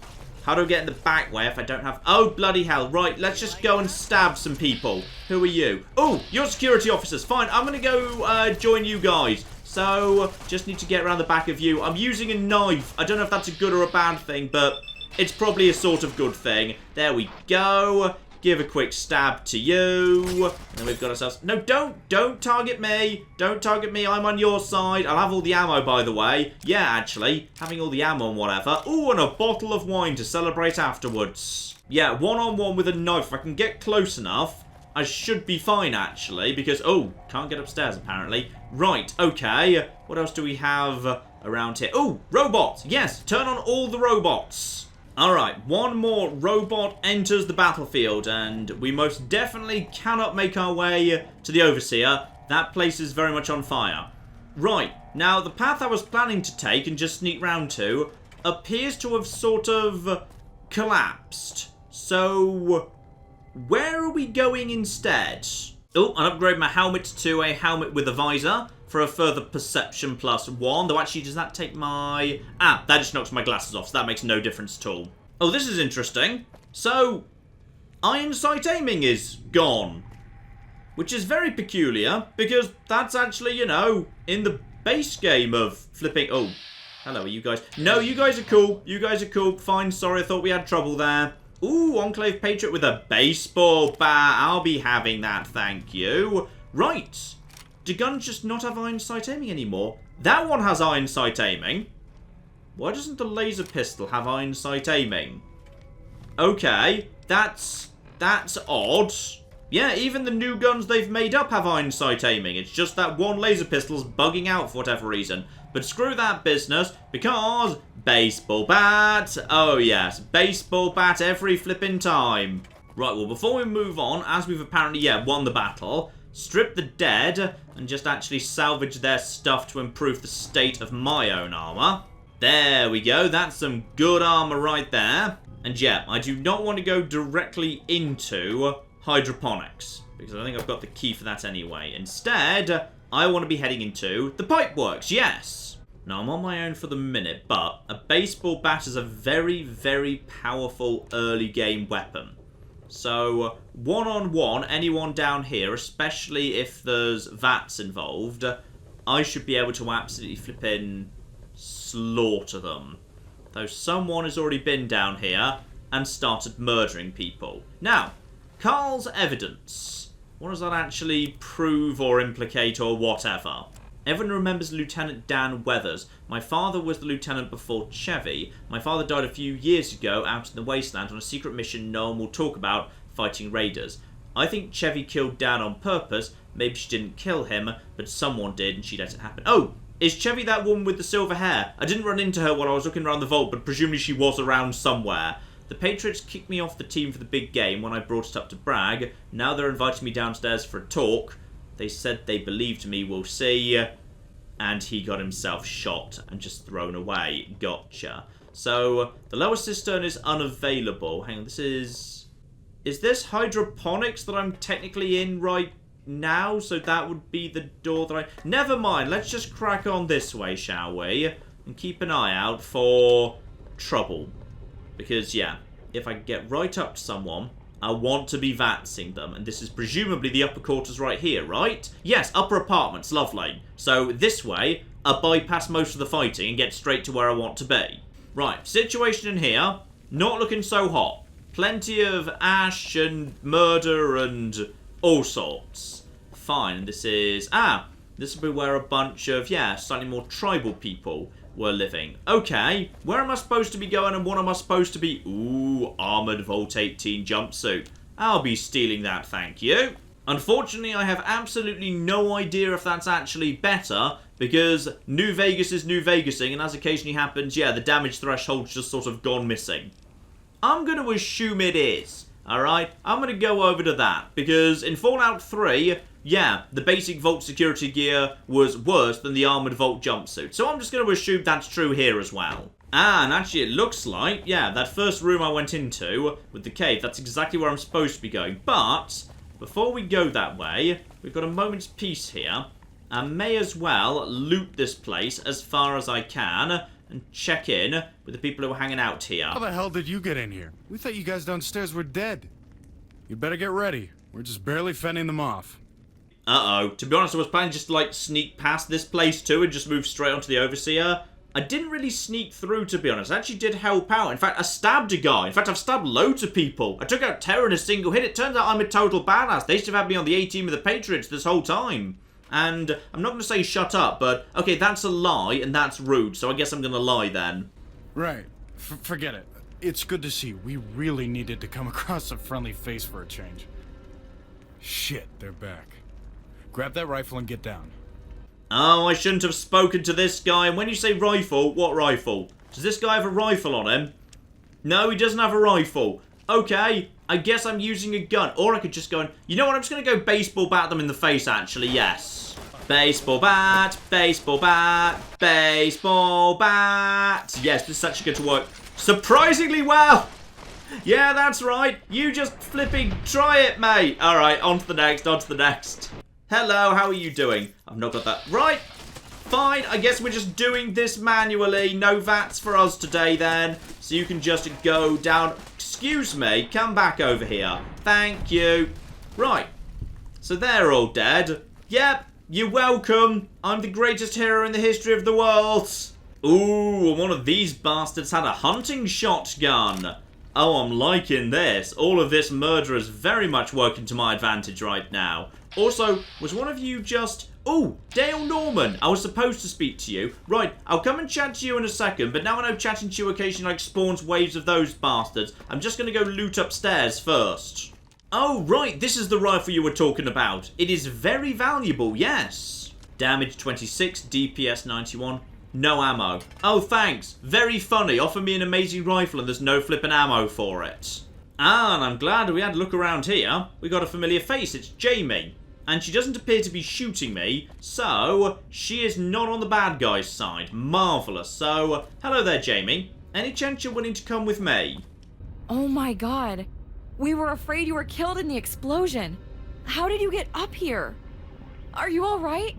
Speaker 1: get in the back way if I don't have... Oh, bloody hell. Right, let's just go and stab some people. Who are you? Oh, you're security officers. Fine, I'm going to go join you guys. So, just need to get around the back of you. I'm using a knife. I don't know if that's a good or a bad thing, but it's probably a sort of good thing. There we go. Give a quick stab to you. And then we've got ourselves... No, don't target me. Don't target me. I'm on your side. I'll have all the ammo, by the way. Yeah, actually. Having all the ammo and whatever. Ooh, and a bottle of wine to celebrate afterwards. Yeah, one-on-one with a knife. If I can get close enough, I should be fine, actually. Because, oh, can't get upstairs, apparently. Right, okay. What else do we have around here? Oh, robots. Yes, turn on all the robots. Alright, one more robot enters the battlefield, and we most definitely cannot make our way to the Overseer. That place is very much on fire. Right, now the path I was planning to take and just sneak round to appears to have sort of collapsed. So, where are we going instead? Oh, I'll upgrade my helmet to a helmet with a visor for a further perception +1. Though actually, does that take my... Ah, that just knocks my glasses off, so that makes no difference at all. Oh, this is interesting. So, iron sight aiming is gone. Which is very peculiar, because that's actually, you know, in the base game of flipping... Oh, hello, are you guys... No, you guys are cool. You guys are cool. Fine, sorry, I thought we had trouble there. Ooh, Enclave Patriot with a baseball bat. I'll be having that, thank you. Right. Do guns just not have iron sight aiming anymore? That one has iron sight aiming. Why doesn't the laser pistol have iron sight aiming? Okay, that's odd. Yeah, even the new guns they've made up have iron sight aiming. It's just that one laser pistol's bugging out for whatever reason. But screw that business, because baseball bat. Oh yes, baseball bat every flipping time. Right, well, before we move on, as we've apparently, yeah, won the battle, strip the dead and just actually salvage their stuff to improve the state of my own armor. There we go. That's some good armor right there. And yeah, I do not want to go directly into hydroponics, because I think I've got the key for that anyway. Instead, I want to be heading into the pipeworks, yes. Now, I'm on my own for the minute, but a baseball bat is a very, very powerful early game weapon. So, one-on-one, anyone down here, especially if there's VATs involved, I should be able to absolutely flippin' slaughter them. Though someone has already been down here and started murdering people. Now, Carl's evidence. What does that actually prove or implicate or whatever? Everyone remembers Lieutenant Dan Weathers. My father was the lieutenant before Chevy. My father died a few years ago out in the wasteland on a secret mission no one will talk about, fighting raiders. I think Chevy killed Dan on purpose. Maybe she didn't kill him, but someone did and she let it happen. Oh, is Chevy that woman with the silver hair? I didn't run into her while I was looking around the vault, but presumably she was around somewhere. The Patriots kicked me off the team for the big game when I brought it up to brag. Now they're inviting me downstairs for a talk. They said they believed me, we'll see. And he got himself shot and just thrown away. Gotcha. So, the lower cistern is unavailable. Hang on, this is... Is this hydroponics that I'm technically in right now? So that would be the door that I... Never mind, let's just crack on this way, shall we? And keep an eye out for trouble. Because, yeah, if I get right up to someone, I want to be vatsing them. And this is presumably the upper quarters right here, right? Yes, upper apartments, lovely. So this way, I bypass most of the fighting and get straight to where I want to be. Right, situation in here, not looking so hot. Plenty of ash and murder and all sorts. Fine, this is... this will be where a bunch of, slightly more tribal people were living. Okay, where am I supposed to be going and what am I supposed to be... Ooh, armoured Vault 18 jumpsuit. I'll be stealing that, thank you. Unfortunately, I have absolutely no idea if that's actually better, because New Vegas is New Vegasing, and as occasionally happens, the damage threshold's just sort of gone missing. I'm going to assume it is, alright? I'm going to go over to that, because in Fallout 3, the basic Vault security gear was worse than the armoured Vault jumpsuit, so I'm just going to assume that's true here as well. And actually it looks like, that first room I went into with the cave, that's exactly where I'm supposed to be going, but... Before we go that way, we've got a moment's peace here. I may as well loot this place as far as I can and check in with the people who are hanging out here.
Speaker 10: How the hell did you get in here? We thought you guys downstairs were dead. You better get ready. We're just barely fending them off.
Speaker 1: Uh-oh. To be honest, I was planning just to, like, sneak past this place too and just move straight onto the Overseer. I didn't really sneak through, to be honest. I actually did help out. In fact, I stabbed a guy. In fact, I've stabbed loads of people. I took out Terror in a single hit. It turns out I'm a total badass. They should have had me on the A-team of the Patriots this whole time. And I'm not going to say shut up, but, okay, that's a lie, and that's rude, so I guess I'm going to lie then.
Speaker 10: Right. Forget it. It's good to see. We really needed to come across a friendly face for a change. Shit, they're back. Grab that rifle and get down.
Speaker 1: Oh, I shouldn't have spoken to this guy. And when you say rifle, what rifle? Does this guy have a rifle on him? No, he doesn't have a rifle. Okay, I guess I'm using a gun. Or I could just go and... You know what? I'm just going to go baseball bat them in the face, actually. Yes. Baseball bat, baseball bat, baseball bat. Yes, this is actually going to work surprisingly well. Yeah, that's right. You just flipping try it, mate. All right, on to the next, on to the next. Hello, how are you doing? I've not got that. Right. Fine, I guess we're just doing this manually. No VATs for us today then. So you can just go down. Excuse me, come back over here. Thank you. Right. So they're all dead. Yep, you're welcome. I'm the greatest hero in the history of the world. Ooh, and one of these bastards had a hunting shotgun. Oh, I'm liking this. All of this murder is very much working to my advantage right now. Also, was one of you just... Oh, Dale Norman. I was supposed to speak to you. Right, I'll come and chat to you in a second, but now I know chatting to you occasionally like spawns waves of those bastards. I'm just going to go loot upstairs first. Oh, right, this is the rifle you were talking about. It is very valuable, yes. Damage 26, DPS 91. No ammo. Oh, thanks. Very funny. Offer me an amazing rifle and there's no flipping ammo for it. Ah, and I'm glad we had a look around here. We got a familiar face. It's Jamie. And she doesn't appear to be shooting me, so she is not on the bad guy's side. Marvellous. So, hello there, Jamie. Any chance you're willing to come with me?
Speaker 11: Oh my god. We were afraid you were killed in the explosion. How did you get up here? Are you alright?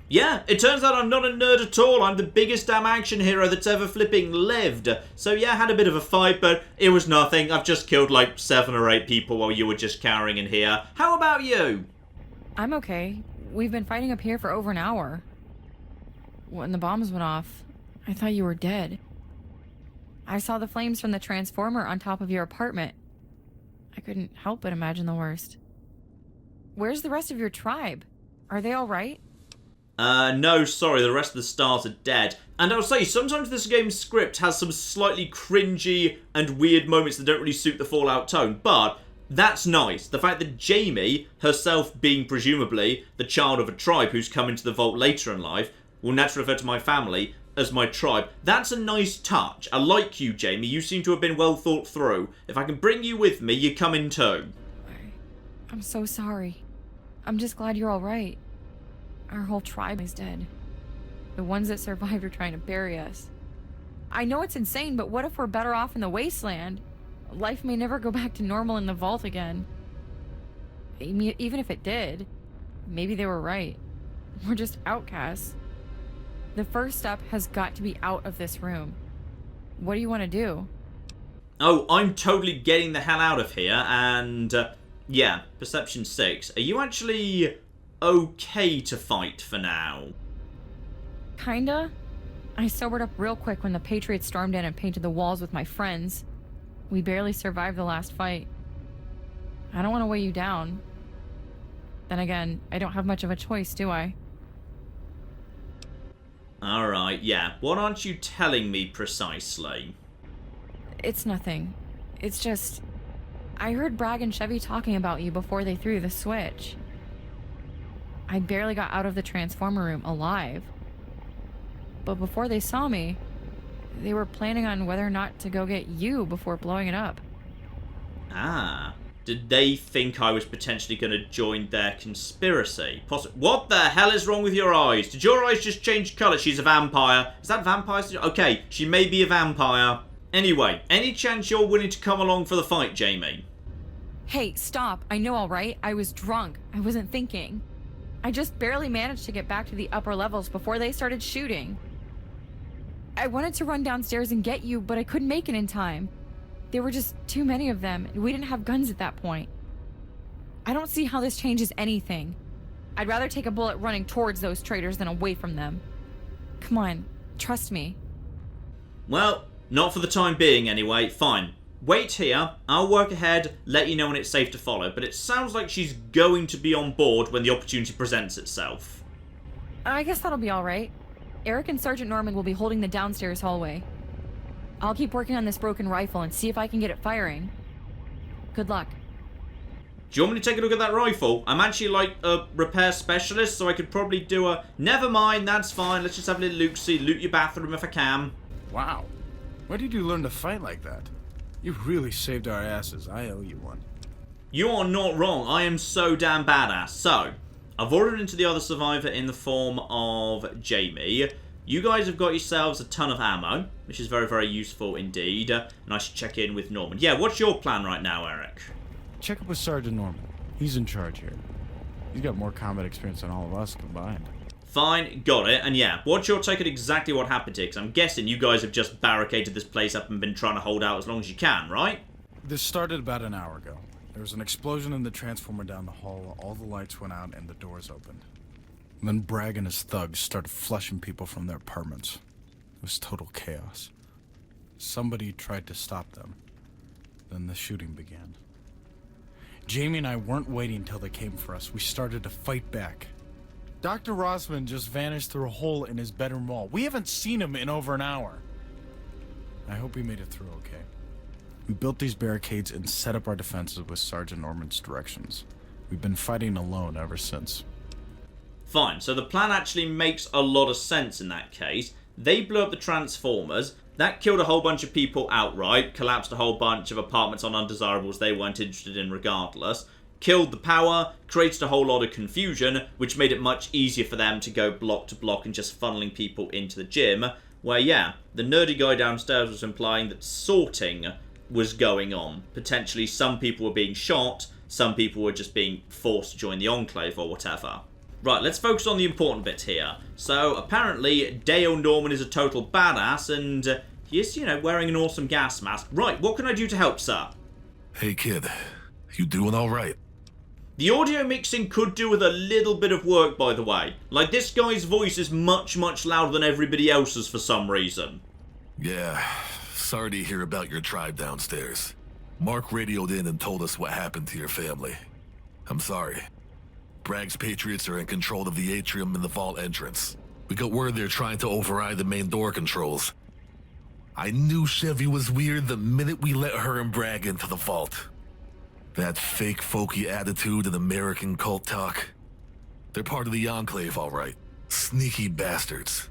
Speaker 1: Yeah, it turns out I'm not a nerd at all. I'm the biggest damn action hero that's ever flipping lived. So yeah, I had a bit of a fight, but it was nothing. I've just killed like 7 or 8 people while you were just cowering in here. How about you?
Speaker 11: I'm okay. We've been fighting up here for over an hour. When the bombs went off, I thought you were dead. I saw the flames from the transformer on top of your apartment. I couldn't help but imagine the worst. Where's the rest of your tribe? Are they all right?
Speaker 1: No, sorry, the rest of the stars are dead. And I'll say, sometimes this game's script has some slightly cringy and weird moments that don't really suit the Fallout tone, but that's nice. The fact that Jamie, herself being presumably the child of a tribe who's come into the vault later in life, will naturally refer to my family as my tribe. That's a nice touch. I like you, Jamie. You seem to have been well thought through. If I can bring you with me, you come in too.
Speaker 11: I'm so sorry. I'm just glad you're all right. Our whole tribe is dead. The ones that survived are trying to bury us. I know it's insane, but what if we're better off in the wasteland? Life may never go back to normal in the vault again. Even if it did, maybe they were right. We're just outcasts. The first step has got to be out of this room. What do you want to do?
Speaker 1: Oh, I'm totally getting the hell out of here, and yeah, perception 6. Are you actually okay to fight for now?
Speaker 11: Kinda. I sobered up real quick when the Patriot stormed in and painted the walls with my friends. We barely survived the last fight. I don't want to weigh you down. Then again, I don't have much of a choice, do I?
Speaker 1: Alright, yeah. What aren't you telling me precisely?
Speaker 11: It's nothing. It's just... I heard Bragg and Chevy talking about you before they threw the switch. I barely got out of the transformer room alive. But before they saw me, they were planning on whether or not to go get you before blowing it up.
Speaker 1: Ah. Did they think I was potentially going to join their conspiracy? What the hell is wrong with your eyes? Did your eyes just change colour? She's a vampire. Is that vampire? Okay, she may be a vampire. Anyway, any chance you're willing to come along for the fight, Jamie?
Speaker 11: Hey, stop. I know, all right? I was drunk. I wasn't thinking. I just barely managed to get back to the upper levels before they started shooting. I wanted to run downstairs and get you, but I couldn't make it in time. There were just too many of them, and we didn't have guns at that point. I don't see how this changes anything. I'd rather take a bullet running towards those traitors than away from them. Come on, trust me.
Speaker 1: Well, not for the time being anyway. Fine. Wait here, I'll work ahead, let you know when it's safe to follow, but it sounds like she's going to be on board when the opportunity presents itself.
Speaker 11: I guess that'll be alright. Eric and Sergeant Norman will be holding the downstairs hallway. I'll keep working on this broken rifle and see if I can get it firing. Good luck.
Speaker 1: Do you want me to take a look at that rifle? I'm actually like a repair specialist, so I could probably do a... Never mind, that's fine, let's just have a little look-see, loot your bathroom if I can.
Speaker 10: Wow. Where did you learn to fight like that? You really saved our asses. I owe you one.
Speaker 1: You are not wrong. I am so damn badass. So, I've ordered into the other survivor in the form of Jamie. You guys have got yourselves a ton of ammo, which is very, very useful indeed. And I should check in with Norman. Yeah, what's your plan right now, Eric?
Speaker 10: Check up with Sergeant Norman. He's in charge here. He's got more combat experience than all of us combined.
Speaker 1: Fine, got it. And yeah, what's your take on exactly what happened here? Because I'm guessing you guys have just barricaded this place up and been trying to hold out as long as you can, right?
Speaker 10: This started about an hour ago. There was an explosion in the transformer down the hall, all the lights went out, and the doors opened. And then Bragg and his thugs started flushing people from their apartments. It was total chaos. Somebody tried to stop them. Then the shooting began. Jamie and I weren't waiting till they came for us. We started to fight back. Dr. Rossman just vanished through a hole in his bedroom wall. We haven't seen him in over an hour. I hope he made it through okay. We built these barricades and set up our defenses with Sergeant Norman's directions. We've been fighting alone ever since.
Speaker 1: Fine, so the plan actually makes a lot of sense in that case. They blew up the transformers, that killed a whole bunch of people outright, collapsed a whole bunch of apartments on undesirables they weren't interested in regardless, killed the power, created a whole lot of confusion, which made it much easier for them to go block to block and just funneling people into the gym, where yeah, the nerdy guy downstairs was implying that sorting was going on. Potentially some people were being shot, some people were just being forced to join the Enclave or whatever. Right, let's focus on the important bit here. So, apparently, Dale Norman is a total badass, and he is, you know, wearing an awesome gas mask. Right, what can I do to help, sir?
Speaker 12: Hey, kid. You doing all right?
Speaker 1: The audio mixing could do with a little bit of work, by the way. Like, this guy's voice is much, much louder than everybody else's for some reason.
Speaker 12: Yeah, sorry to hear about your tribe downstairs. Mark radioed in and told us what happened to your family. I'm sorry. Bragg's Patriots are in control of the atrium and the vault entrance. We got word they're trying to override the main door controls. I knew Chevy was weird the minute we let her and Bragg into the vault. That fake folky attitude and American cult talk. They're part of the Enclave, all right. Sneaky bastards.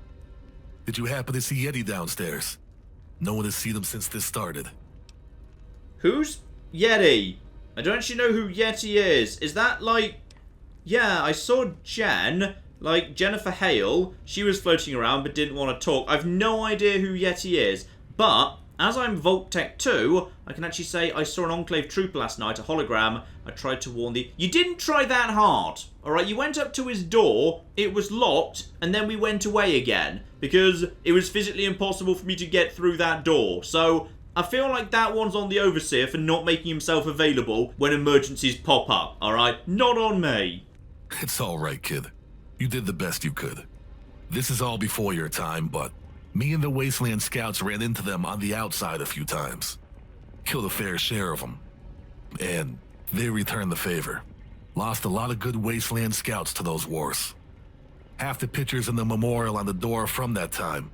Speaker 12: Did you happen to see Yeti downstairs? No one has seen him since this started.
Speaker 1: Who's Yeti? I don't actually know who Yeti is. Is that like... Yeah, I saw Jen, Like, Jennifer Hale, she was floating around but didn't want to talk. I've no idea who Yeti is, but as I'm Vault Tech 2, I can actually say I saw an Enclave trooper last night, a hologram. I tried to warn the... You didn't try that hard, alright? You went up to his door, it was locked, and then we went away again, because it was physically impossible for me to get through that door. So, I feel like that one's on the Overseer for not making himself available when emergencies pop up, alright? Not on me.
Speaker 12: It's alright, kid. You did the best you could. This is all before your time, but me and the Wasteland Scouts ran into them on the outside a few times. Killed a fair share of them. And they returned the favor. Lost a lot of good Wasteland Scouts to those wars. Half the pictures in the memorial on the door from that time.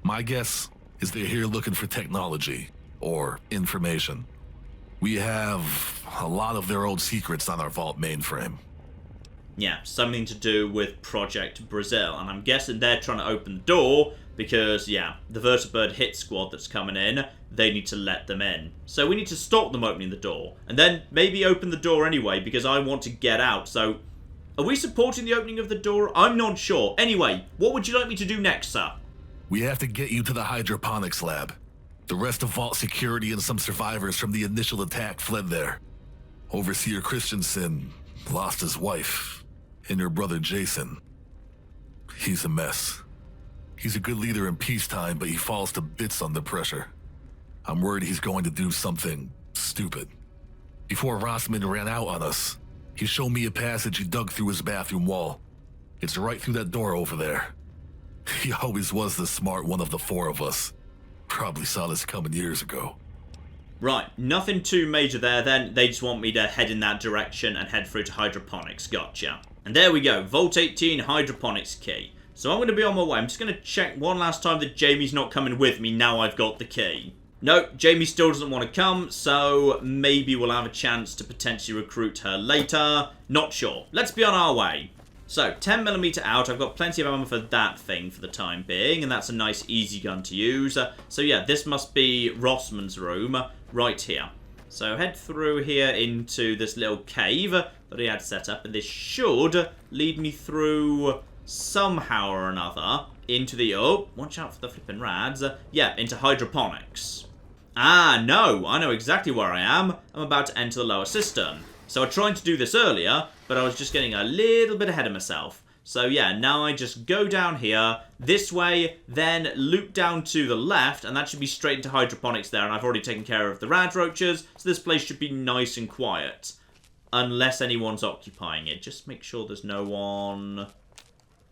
Speaker 12: My guess is they're here looking for technology or information. We have a lot of their old secrets on our vault mainframe.
Speaker 1: Yeah, something to do with Project Brazil, and I'm guessing they're trying to open the door because, yeah, the Vertibird hit squad that's coming in, they need to let them in. So we need to stop them opening the door, and then maybe open the door anyway because I want to get out. So, are we supporting the opening of the door? I'm not sure. Anyway, what would you like me to do next, sir?
Speaker 12: We have to get you to the hydroponics lab. The rest of Vault Security and some survivors from the initial attack fled there. Overseer Christensen lost his wife. And your brother Jason. He's a mess. He's a good leader in peacetime, but he falls to bits under pressure. I'm worried he's going to do something stupid. Before Rossman ran out on us, he showed me a passage he dug through his bathroom wall. It's right through that door over there. He always was the smart one of the four of us. Probably saw this coming years ago.
Speaker 1: Right, nothing too major there then. They just want me to head in that direction and head through to hydroponics. Gotcha. And there we go, Vault 18 hydroponics key. So I'm going to be on my way. I'm just going to check one last time that Jamie's not coming with me now I've got the key. Nope, Jamie still doesn't want to come, so maybe we'll have a chance to potentially recruit her later. Not sure. Let's be on our way. So, 10mm out, I've got plenty of ammo for that thing for the time being, and that's a nice easy gun to use. So yeah, this must be Rossman's room right here. So head through here into this little cave that he had set up, and this should lead me through somehow or another into the... Oh, watch out for the flipping rads. Yeah, into hydroponics. Ah, no, I know exactly where I am. I'm about to enter the lower cistern. So I tried to do this earlier, but I was just getting a little bit ahead of myself. So yeah, now I just go down here, this way, then loop down to the left, and that should be straight into hydroponics there, and I've already taken care of the rad roaches, so this place should be nice and quiet. Unless anyone's occupying it. Just make sure there's no one...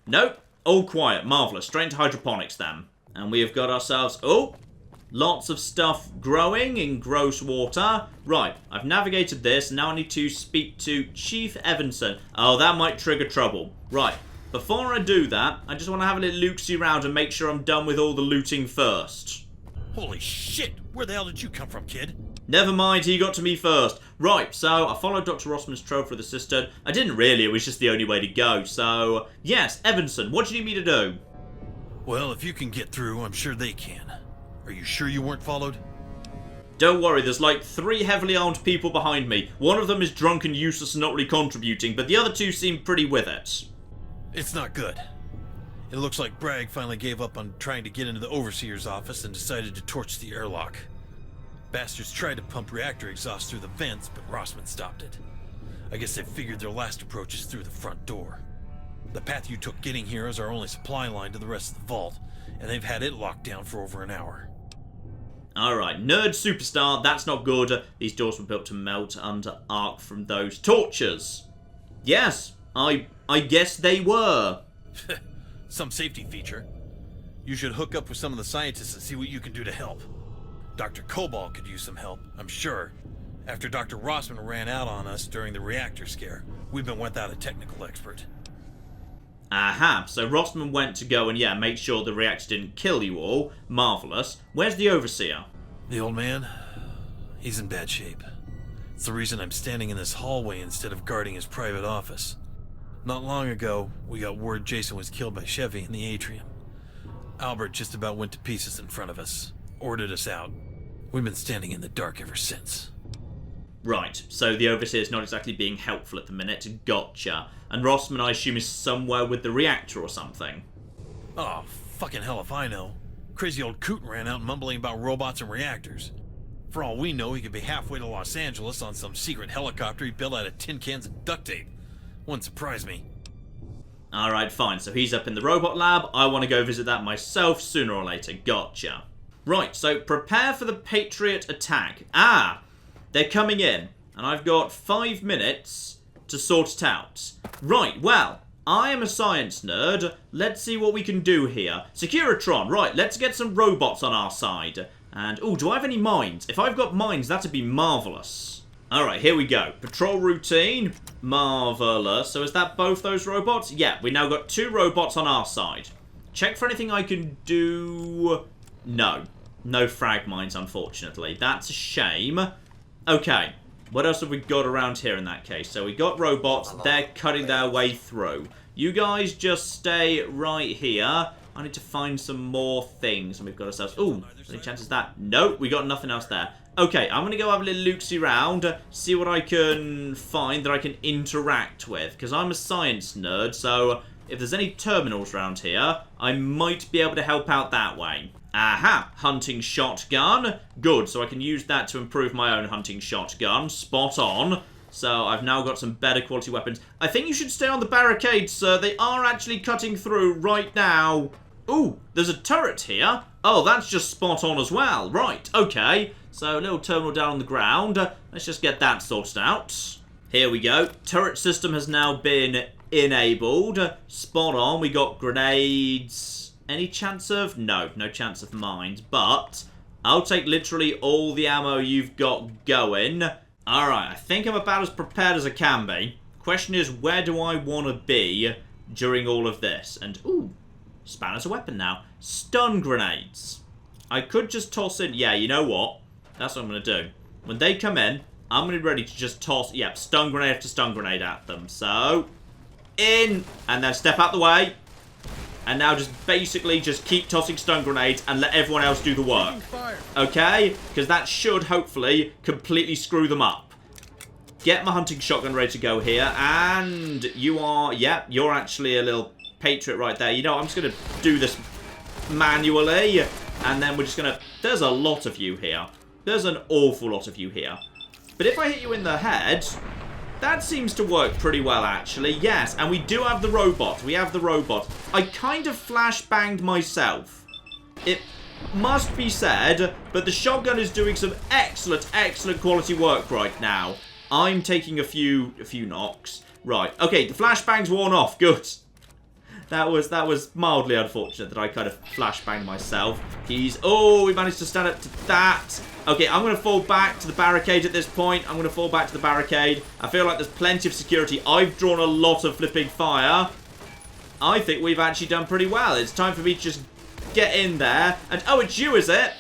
Speaker 1: Nope. All quiet. Marvellous. Straight into hydroponics then. And we have got ourselves... Oh! Lots of stuff growing in gross water. Right, I've navigated this. Now I need to speak to Chief Evanson. Oh, that might trigger trouble. Right, before I do that, I just want to have a little look-see around and make sure I'm done with all the looting first.
Speaker 13: Holy shit! Where the hell did you come from, kid?
Speaker 1: Never mind, he got to me first. Right, so I followed Dr. Rossman's trove through the cistern. I didn't really, it was just the only way to go. So, yes, Evanson, what do you need me to do?
Speaker 13: Well, if you can get through, I'm sure they can. Are you sure you weren't followed?
Speaker 1: Don't worry, there's like 3 heavily armed people behind me. One of them is drunk and useless and not really contributing, but the other 2 seem pretty with it.
Speaker 13: It's not good. It looks like Bragg finally gave up on trying to get into the Overseer's office and decided to torch the airlock. Bastards tried to pump reactor exhaust through the vents, but Rossman stopped it. I guess they figured their last approach is through the front door. The path you took getting here is our only supply line to the rest of the vault, and they've had it locked down for over an hour.
Speaker 1: Alright, nerd superstar, that's not good. These doors were built to melt under arc from those torches. Yes, I guess they were.
Speaker 13: Some safety feature. You should hook up with some of the scientists and see what you can do to help. Dr. Cobalt could use some help, I'm sure. After Dr. Rossman ran out on us during the reactor scare, we've been without a technical expert.
Speaker 1: Aha, so Rossman went to go and, yeah, make sure the reactor didn't kill you all. Marvellous. Where's the Overseer?
Speaker 13: The old man? He's in bad shape. It's the reason I'm standing in this hallway instead of guarding his private office. Not long ago, we got word Jason was killed by Chevy in the atrium. Albert just about went to pieces in front of us, ordered us out. We've been standing in the dark ever since.
Speaker 1: Right, so the Overseer's not exactly being helpful at the minute. Gotcha. And Rossman, I assume, is somewhere with the reactor or something.
Speaker 13: Oh, fucking hell if I know. Crazy old Cooten ran out mumbling about robots and reactors. For all we know, he could be halfway to Los Angeles on some secret helicopter he built out of tin cans and duct tape. Wouldn't surprise me.
Speaker 1: Alright, fine. So he's up in the robot lab. I want to go visit that myself sooner or later. Gotcha. Right, so prepare for the Patriot attack. Ah! They're coming in. And I've got 5 minutes to sort it out. Right, well, I am a science nerd. Let's see what we can do here. Securitron, right, let's get some robots on our side. And, oh, do I have any mines? If I've got mines, that'd be marvellous. Alright, here we go. Patrol routine. Marvellous. So is that both those robots? Yeah, we now got 2 robots on our side. Check for anything I can do... No. No frag mines, unfortunately. That's a shame. Okay. What else have we got around here in that case? So we got robots. They're cutting their way through. You guys just stay right here. I need to find some more things. And we've got ourselves... Ooh, any chances of that? Nope, we got nothing else there. Okay, I'm going to go have a little look-see round. See what I can find that I can interact with. Because I'm a science nerd, so if there's any terminals around here, I might be able to help out that way. Aha! Hunting shotgun. Good, so I can use that to improve my own hunting shotgun. Spot on. So I've now got some better quality weapons. I think you should stay on the barricades, sir. They are actually cutting through right now. Ooh, there's a turret here. Oh, that's just spot on as well. Right, okay. So a little terminal down on the ground. Let's just get that sorted out. Here we go. Turret system has now been enabled. Spot on. We got grenades. Any chance of... No, no chance of mines. But I'll take literally all the ammo you've got going. Alright, I think I'm about as prepared as I can be. Question is, where do I want to be during all of this? And, ooh, spanner's a weapon now. Stun grenades. I could just toss in... Yeah, you know what? That's what I'm going to do. When they come in, I'm going to be ready to just toss... Yep, stun grenade after stun grenade at them. So, in. And then step out the way. And now just basically just keep tossing stun grenades and let everyone else do the work. Okay? Because that should, hopefully, completely screw them up. Get my hunting shotgun ready to go here. And you are... Yep, you're actually a little Patriot right there. You know, I'm just going to do this manually. And then we're just going to... There's a lot of you here. There's an awful lot of you here. But if I hit you in the head... That seems to work pretty well, actually. Yes, and we do have the robot. We have the robot. I kind of flashbanged myself. It must be said, but the shotgun is doing some excellent, excellent quality work right now. I'm taking a few knocks. Right, okay, the flashbang's worn off. Good. That was mildly unfortunate that I kind of flashbanged myself. Oh, we managed to stand up to that. Okay, I'm going to fall back to the barricade at this point. I'm going to fall back to the barricade. I feel like there's plenty of security. I've drawn a lot of flipping fire. I think we've actually done pretty well. It's time for me to just get in there. And, oh, it's you, is it?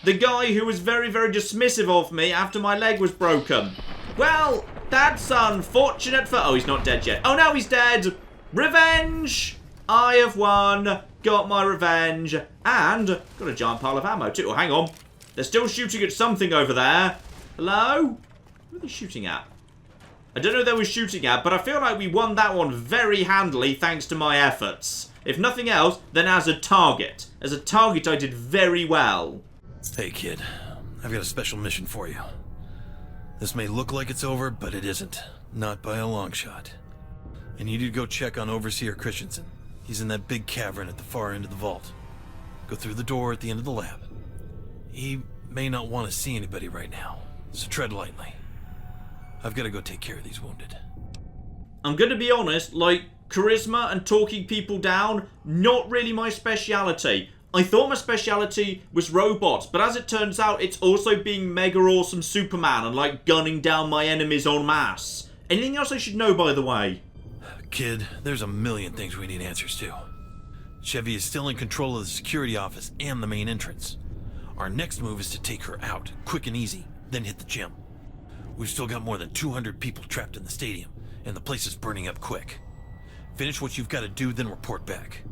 Speaker 1: The guy who was very, very dismissive of me after my leg was broken. Well, that's unfortunate for... Oh, he's not dead yet. Oh, no, he's dead. Revenge! I have won. Got my revenge. And got a giant pile of ammo, too. Oh, hang on. They're still shooting at something over there. Hello? What are they shooting at? I don't know what they were shooting at, but I feel like we won that one very handily thanks to my efforts. If nothing else, then as a target. As a target, I did very well.
Speaker 13: Hey, kid. I've got a special mission for you. This may look like it's over, but it isn't. Not by a long shot. I need you to go check on Overseer Christensen. He's in that big cavern at the far end of the vault. Go through the door at the end of the lab. He may not want to see anybody right now, so tread lightly. I've got to go take care of these wounded.
Speaker 1: I'm going to be honest, like, charisma and talking people down, not really my speciality. I thought my speciality was robots, but as it turns out, it's also being mega awesome Superman and, like, gunning down my enemies en masse. Anything else I should know, by the way?
Speaker 13: Kid, there's a million things we need answers to. Chevy is still in control of the security office and the main entrance. Our next move is to take her out, quick and easy, then hit the gym. We've still got more than 200 people trapped in the stadium, and the place is burning up quick. Finish what you've got to do, then report back.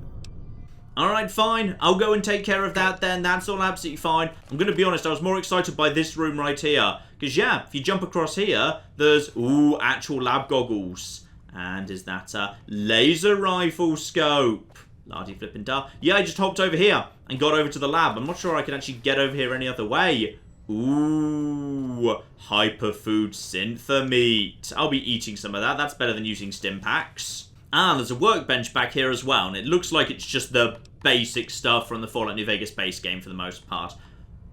Speaker 1: Alright, fine. I'll go and take care of that then. That's all absolutely fine. I'm going to be honest, I was more excited by this room right here. Because, yeah, if you jump across here, there's, ooh, actual lab goggles. And is that a laser rifle scope? Lardy flipping da. Yeah, I just hopped over here and got over to the lab. I'm not sure I can actually get over here any other way. Ooh, hyperfood synther meat. I'll be eating some of that. That's better than using stim packs. Ah, there's a workbench back here as well, and it looks like it's just the basic stuff from the Fallout New Vegas base game for the most part.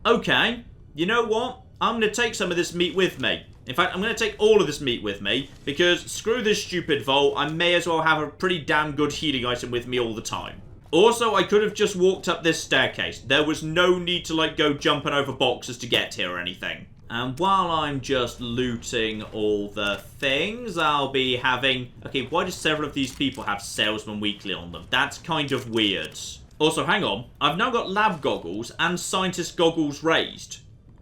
Speaker 1: Okay, you know what? I'm going to take some of this meat with me. In fact, I'm going to take all of this meat with me, because screw this stupid vault, I may as well have a pretty damn good healing item with me all the time. Also, I could have just walked up this staircase. There was no need to, like, go jumping over boxes to get here or anything. And while I'm just looting all the things, I'll be having... Okay, why do several of these people have Salesman Weekly on them? That's kind of weird. Also, hang on. I've now got lab goggles and scientist goggles raised.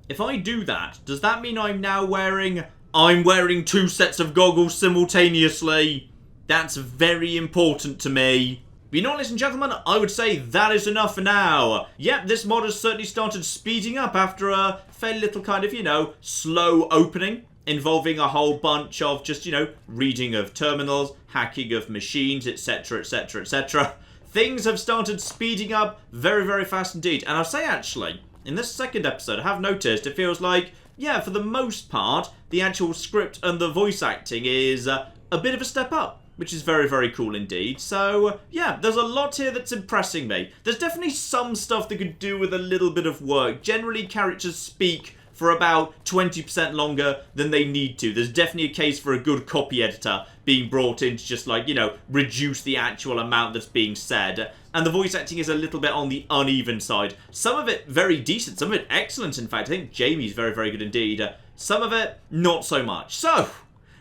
Speaker 1: If I do that, does that mean I'm now wearing... I'm wearing 2 sets of goggles simultaneously? That's very important to me. But you know what, ladies and gentlemen, I would say that is enough for now. Yep, this mod has certainly started speeding up after a fairly little kind of, you know, slow opening, involving a whole bunch of just, you know, reading of terminals, hacking of machines, etc, etc, etc. Things have started speeding up very, very fast indeed. And I'll say, actually, in this second episode, I have noticed it feels like, yeah, for the most part, the actual script and the voice acting is a bit of a step up. Which is very, very cool indeed. So, yeah, there's a lot here that's impressing me. There's definitely some stuff that could do with a little bit of work. Generally, characters speak for about 20% longer than they need to. There's definitely a case for a good copy editor being brought in to just, like, you know, reduce the actual amount that's being said. And the voice acting is a little bit on the uneven side. Some of it very decent, some of it excellent, in fact. I think Jamie's very, very good indeed. Some of it, not so much. So...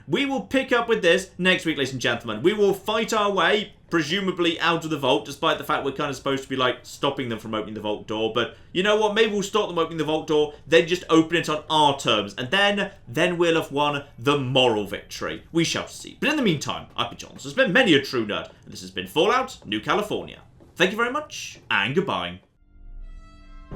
Speaker 1: we will pick up with this next week, ladies and gentlemen. We will fight our way, presumably, out of the vault, despite the fact we're kind of supposed to be, like, stopping them from opening the vault door. But, you know what? Maybe we'll stop them opening the vault door, then just open it on our terms. And then we'll have won the moral victory. We shall see. But in the meantime, I've been John. This has been many a true nerd. And this has been Fallout New California. Thank you very much, and goodbye.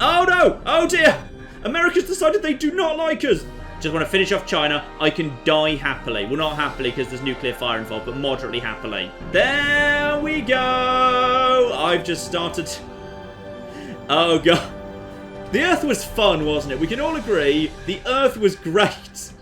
Speaker 1: Oh, no! Oh, dear! America's decided they do not like us! Just want to finish off China. I can die happily. Well, not happily because there's nuclear fire involved, but moderately happily. There we go. I've just started. Oh, God. The Earth was fun, wasn't it? We can all agree the Earth was great.